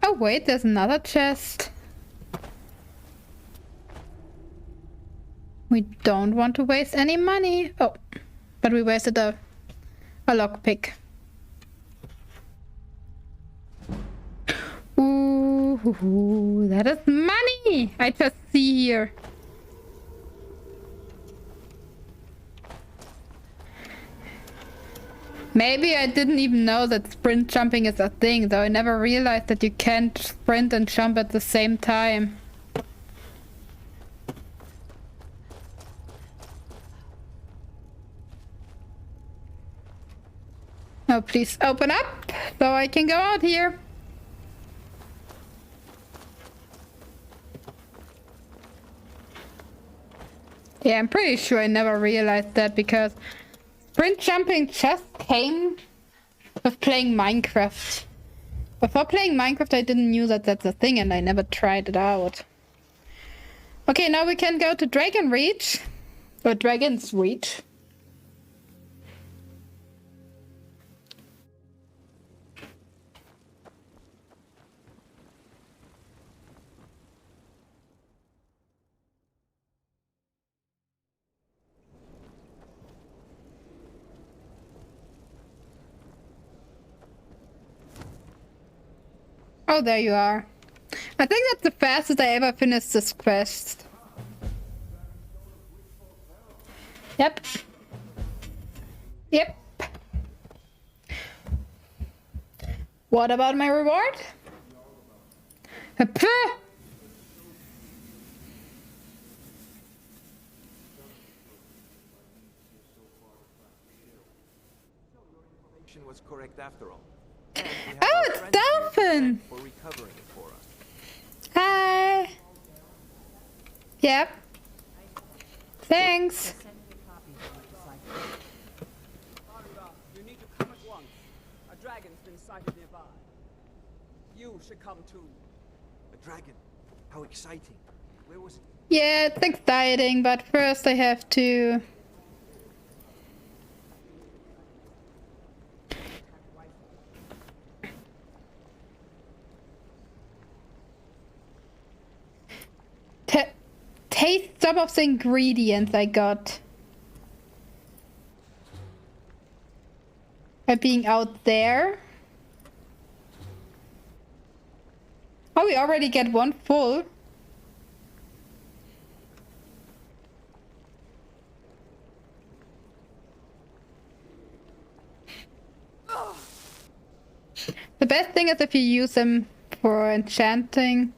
Oh wait, there's another chest. We don't want to waste any money. Oh, but we wasted a lockpick. Ooh, that is money! I just see here. Maybe I didn't even know that sprint jumping is a thing, though I never realized that you can't sprint and jump at the same time. Oh, please open up so I can go out here. Yeah, I'm pretty sure I never realized that because sprint jumping just came with playing Minecraft. Before playing Minecraft, I didn't know that that's a thing and I never tried it out. Okay, now we can go to Dragon Reach. Or Dragon's Reach. Oh, there you are. I think that's the fastest I ever finished this quest. Yep. Yep. What about my reward? Puh! Was correct after all. Oh, it's Dolphin! For recovering it for us. Hi. Yep. Thanks. You need to come at once. A dragon's been sighted nearby. You should come too. A dragon? How exciting. Where was it? Yeah, it's exciting, but first I have to... taste some of the ingredients I got. By being out there. Oh, we already get one full. The best thing is if you use them for enchanting.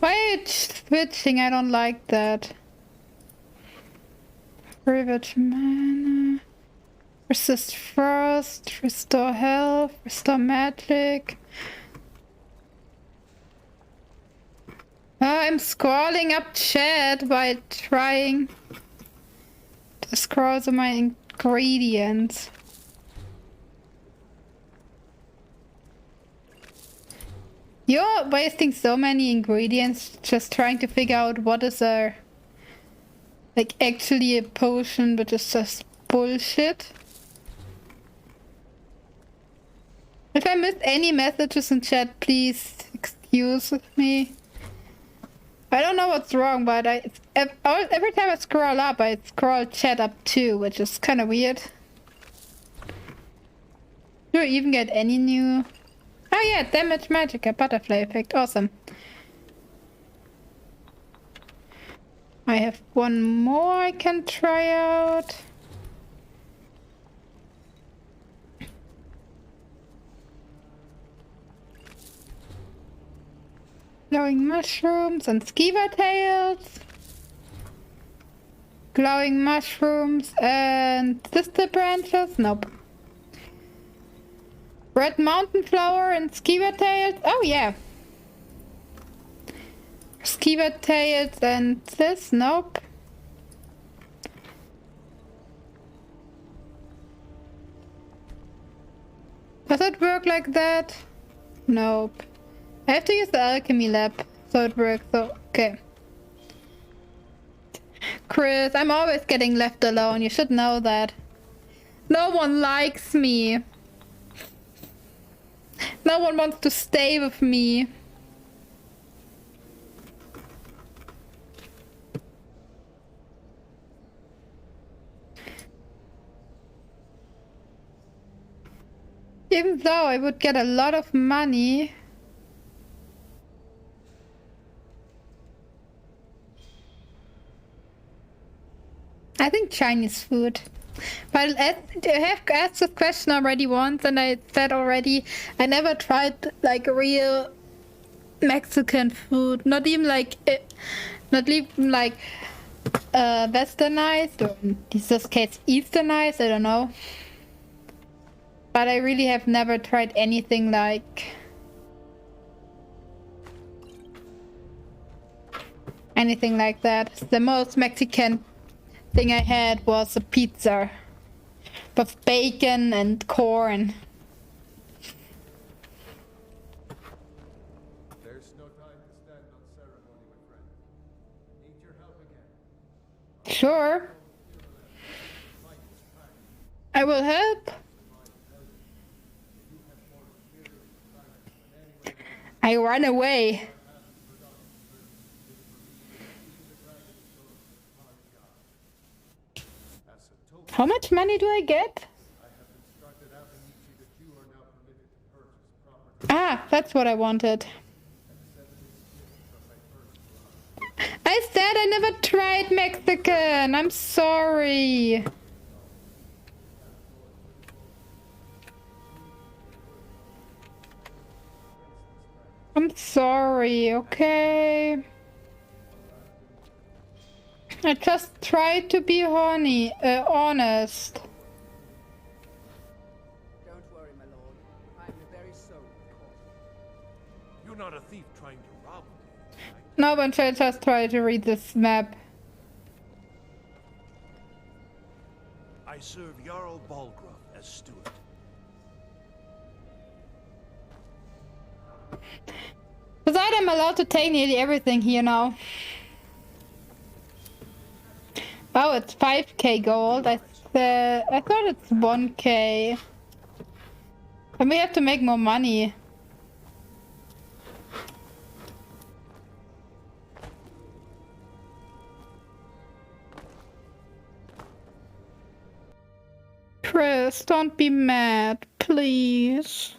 Why are you switching? I don't like that. Privilege mana. Resist frost. Restore health. Restore magic. I'm scrolling up chat while trying to scroll through my ingredients. You're wasting so many ingredients just trying to figure out what is a like actually a potion, which is just bullshit. If I missed any messages in chat, please excuse me. I don't know what's wrong, but every time I scroll up, I scroll chat up too, which is kind of weird. Do I even get any new... Oh yeah, damage magic, a butterfly effect, awesome. I have one more I can try out. Glowing mushrooms and skeever tails. Glowing mushrooms and sister branches? Nope. Red mountain flower and skeever tails? Oh yeah. Skeever tails and this? Nope. Does it work like that? Nope. I have to use the alchemy lab so it works. So okay. Chris, I'm always getting left alone. You should know that. No one likes me. No one wants to stay with me. Even though I would get a lot of money. I think Chinese food. But I have asked this question already once, and I said already I never tried like real Mexican food. Not even like westernized, or in this case easternized, I don't know. But I really have never tried anything like that. The most Mexican thing I had was a pizza with bacon and corn. There's no time to stand on ceremony, my friend. Need your help again. Sure. I will help. I run away. How much money do I get? Ah, that's what I wanted. I said I never tried Mexican. I'm sorry. I'm sorry, okay? I just tried to be honest. Don't worry, my lord. I'm very sorry, of course. You're not a thief trying to rob me, right? No, but I just tried to read this map. I serve Jarl Balgruuf as steward. Besides, I'm allowed to take nearly everything here now. Oh, it's 5k gold. I thought it's 1k. And we have to make more money. Chris, don't be mad, please.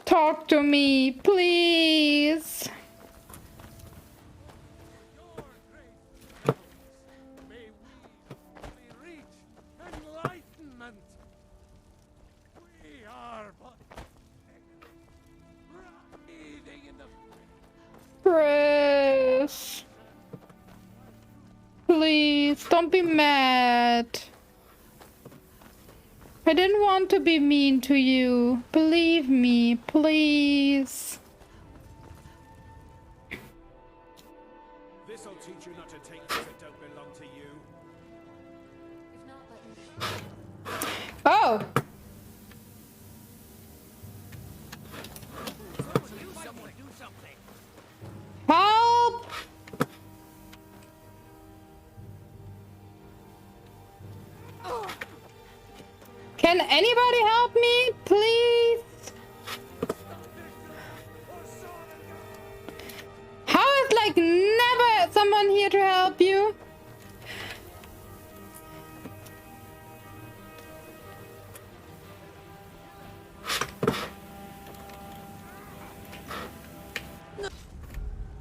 Talk to me, please. May we reach enlightenment. We are but breathing in the Chris. Please, don't be mad. I didn't want to be mean to you. Believe me, please. This'll teach you not to take things that don't belong to you. If not, let me. Oh! Someone do something. Help! Can anybody help me, please? How is like never someone here to help you?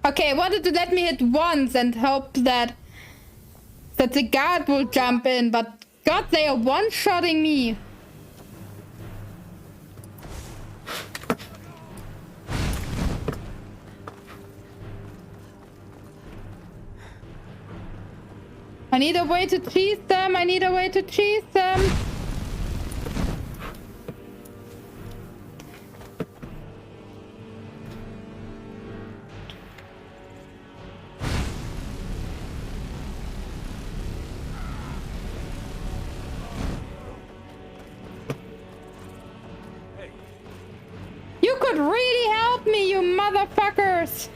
Okay, I wanted to let me hit once and hope that the guard will jump in, but God, they are one-shotting me. I need a way to cheese them. I need a way to cheese them. You could really help me, you motherfuckers.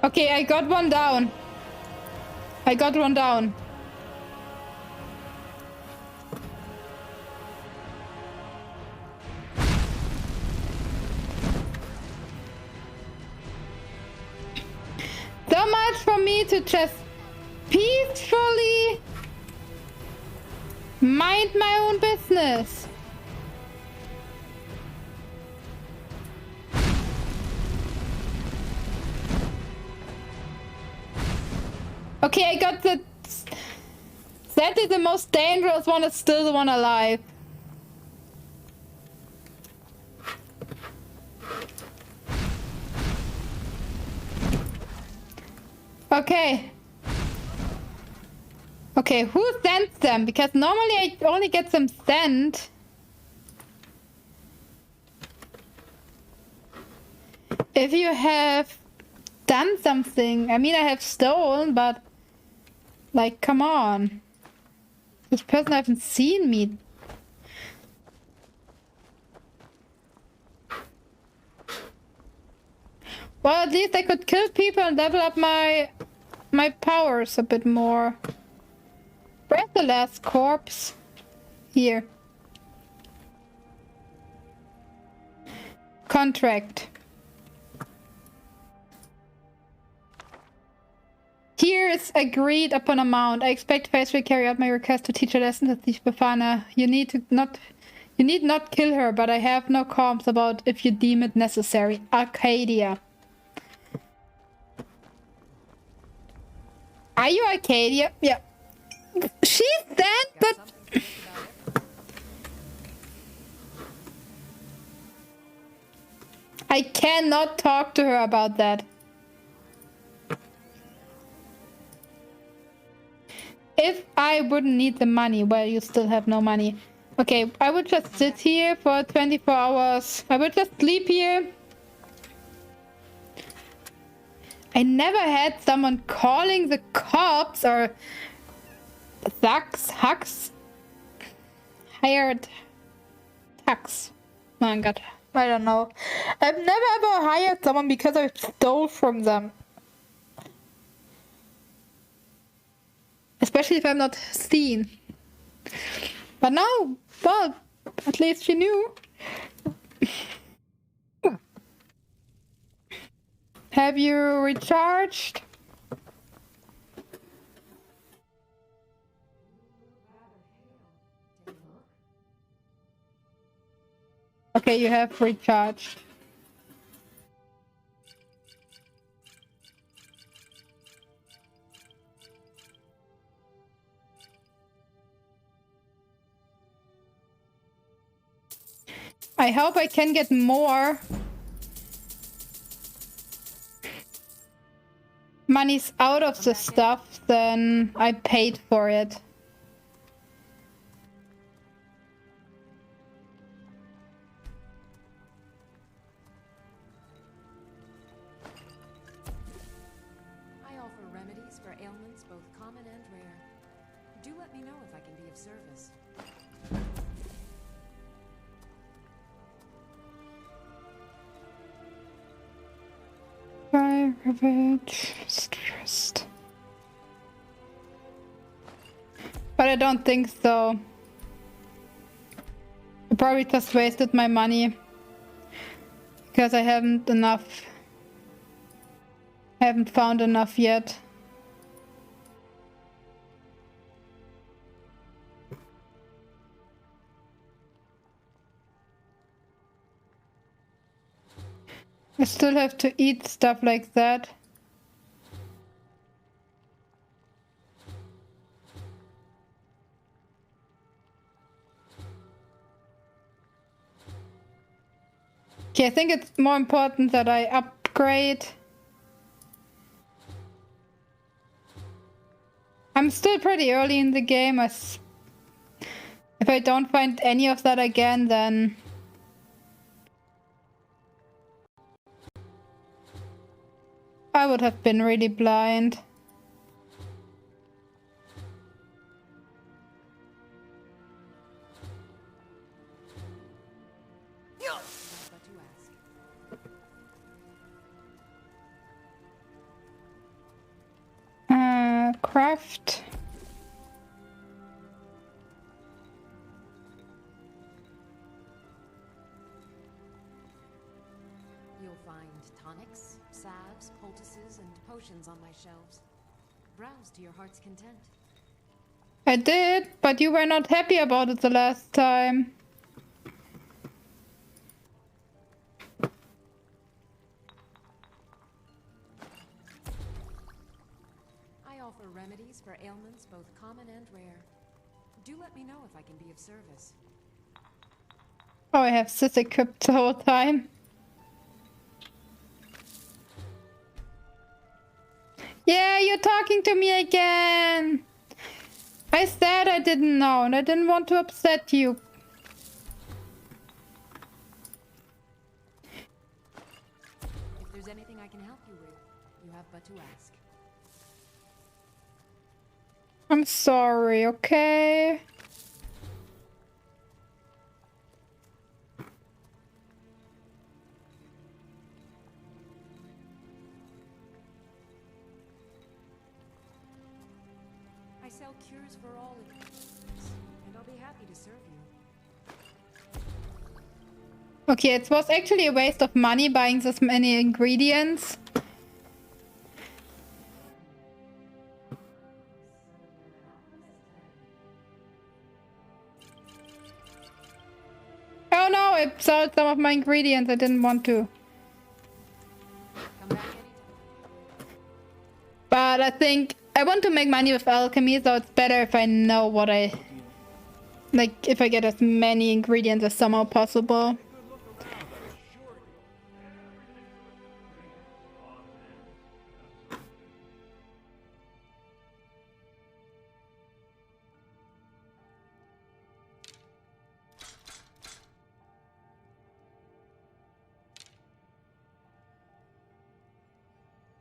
Okay, I got one down. I got one down. So much for me to just peacefully mind my own business. Okay, I got the... That is the most dangerous one, is still the one alive. Okay. Okay, who sent them? Because normally I only get them sent. If you have done something. I mean, I have stolen, but... Like, come on. This person hasn't seen me. Well, at least I could kill people and level up my powers a bit more. Where's the last corpse? Here. Contract. Here is agreed upon amount. I expect Face will carry out my request to teach a lesson to Thief Bafana. You need not kill her, but I have no qualms about if you deem it necessary. Arcadia. Are you Arcadia? Yeah. She's dead, but... I cannot talk to her about that. If I wouldn't need the money, well, you still have no money. Okay, I would just sit here for 24 hours. I would just sleep here. I never had someone calling the cops or thugs, hired thugs. Oh my god, I don't know. I've never ever hired someone because I stole from them. Especially if I'm not seen. But now, well, at least you knew. Have you recharged? Okay, you have recharged. I hope I can get more monies out of the stuff than I paid for it. I offer remedies for ailments both common and rare. Do let me know if I can be of service. Revenge, stressed. But I don't think so. I probably just wasted my money. Because I haven't found enough yet. I still have to eat stuff like that. Okay, I think it's more important that I upgrade. I'm still pretty early in the game. If I don't find any of that again, then... I would have been really blind. craft. You'll find tonics, salves, poultices, and potions on my shelves. Browse to your heart's content. I did, but you were not happy about it the last time. I offer remedies for ailments both common and rare. Do let me know if I can be of service. Oh, I have this equipped the whole time. Yeah, you're talking to me again. I said I didn't know and I didn't want to upset you. If there's anything I can help you with, you have but to ask. I'm sorry, okay? I sell cures for all illnesses, and I'll be happy to serve you. Okay, it was actually a waste of money buying this many ingredients. Oh no, I sold some of my ingredients. I didn't want to. Come back anytime. But I think I want to make money with alchemy, so it's better if I know what I... Like, if I get as many ingredients as somehow possible.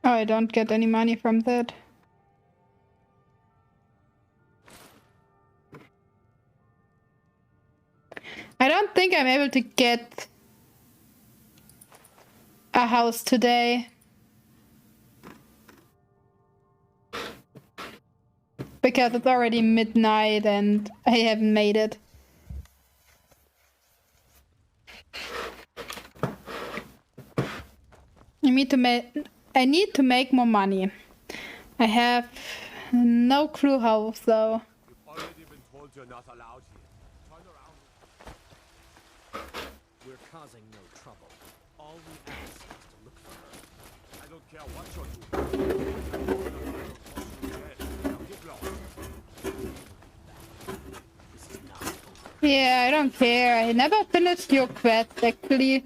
Oh, I don't get any money from that. I don't think I'm able to get a house today. Because it's already midnight and I haven't made it. I need to make more money. I have no clue how, though. You've already been told you're not allowed here. Turn around. We're causing no trouble. All we ask is to look for her. I don't care what you're doing. Now get lost. This is not over. Yeah, I don't care. I never finished your quest, actually.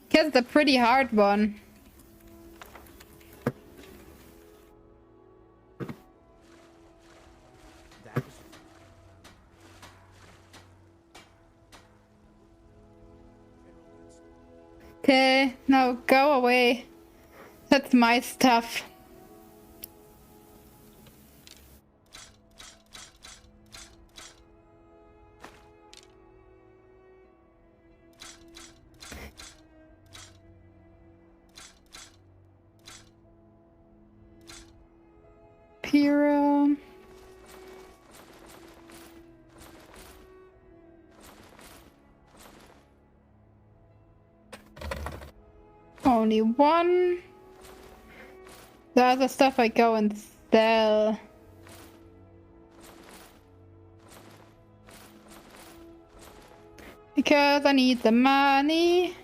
Because it's a pretty hard one. That was Okay, now go away. That's my stuff. Pyrrha. Only one. The other stuff I go and sell. Because I need the money.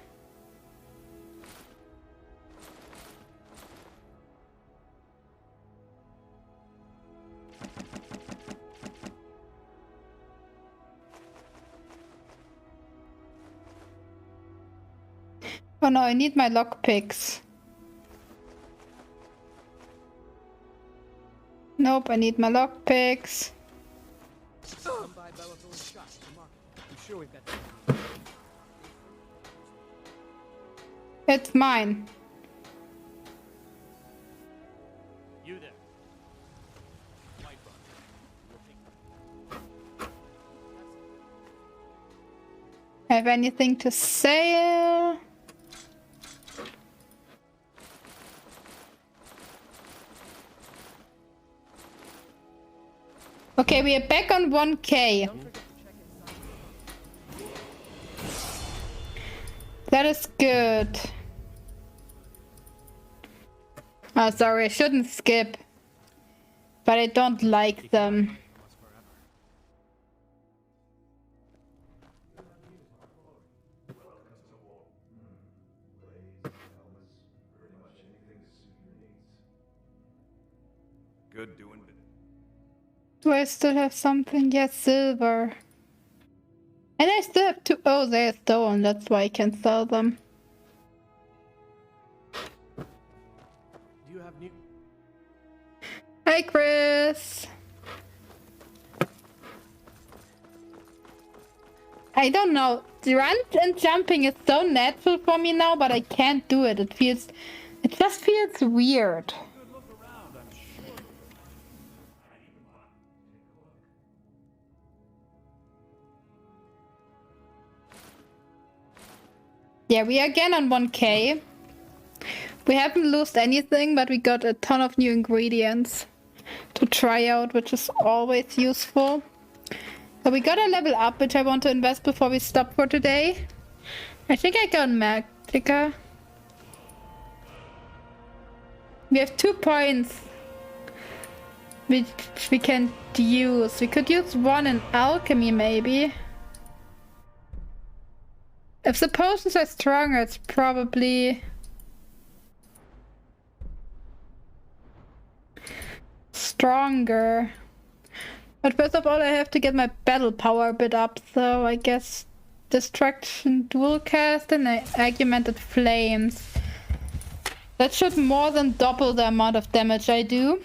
Oh no, I need my lockpicks. Nope, I need my lockpicks. Come by Bellathorn's shop at the market. I'm sure we've got time. It's mine. you there. White Run. Have anything to sell? Okay, we are back on 1K. That is good. Oh, sorry, I shouldn't skip. But I don't like them. Good doing it. Do I still have something? Yes, silver. And I still have two. Oh, they're stolen. That's why I can sell them. Do you have new... Hi, Chris. I don't know. Run and jumping is so natural for me now, but I can't do it. It just feels weird. Yeah, we are again on 1K. We haven't lost anything, but we got a ton of new ingredients to try out, which is always useful. So we got a level up, which I want to invest before we stop for today. I think I got Magicka. We have 2 points which we can use. We could use 1 in alchemy, maybe. If the potions are stronger, it's probably stronger. But first of all, I have to get my battle power a bit up, so I guess Destruction Dual Cast and Augmented Flames. That should more than double the amount of damage I do.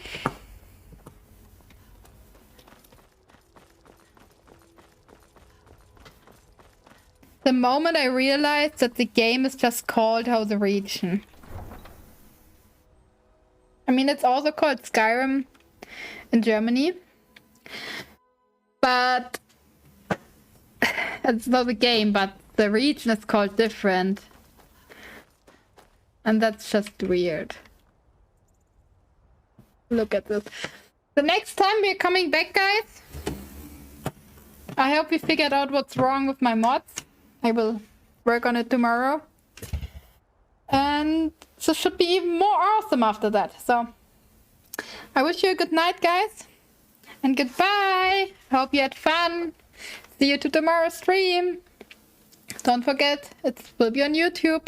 The moment I realized that the game is just called How the Region. I mean, it's also called Skyrim in Germany. But it's not the game, but the region is called different. And that's just weird. Look at this. The next time we're coming back, guys, I hope we figured out what's wrong with my mods. I will work on it tomorrow. And this should be even more awesome after that. So I wish you a good night, guys. And goodbye. Hope you had fun. See you to tomorrow's stream. Don't forget, it will be on YouTube.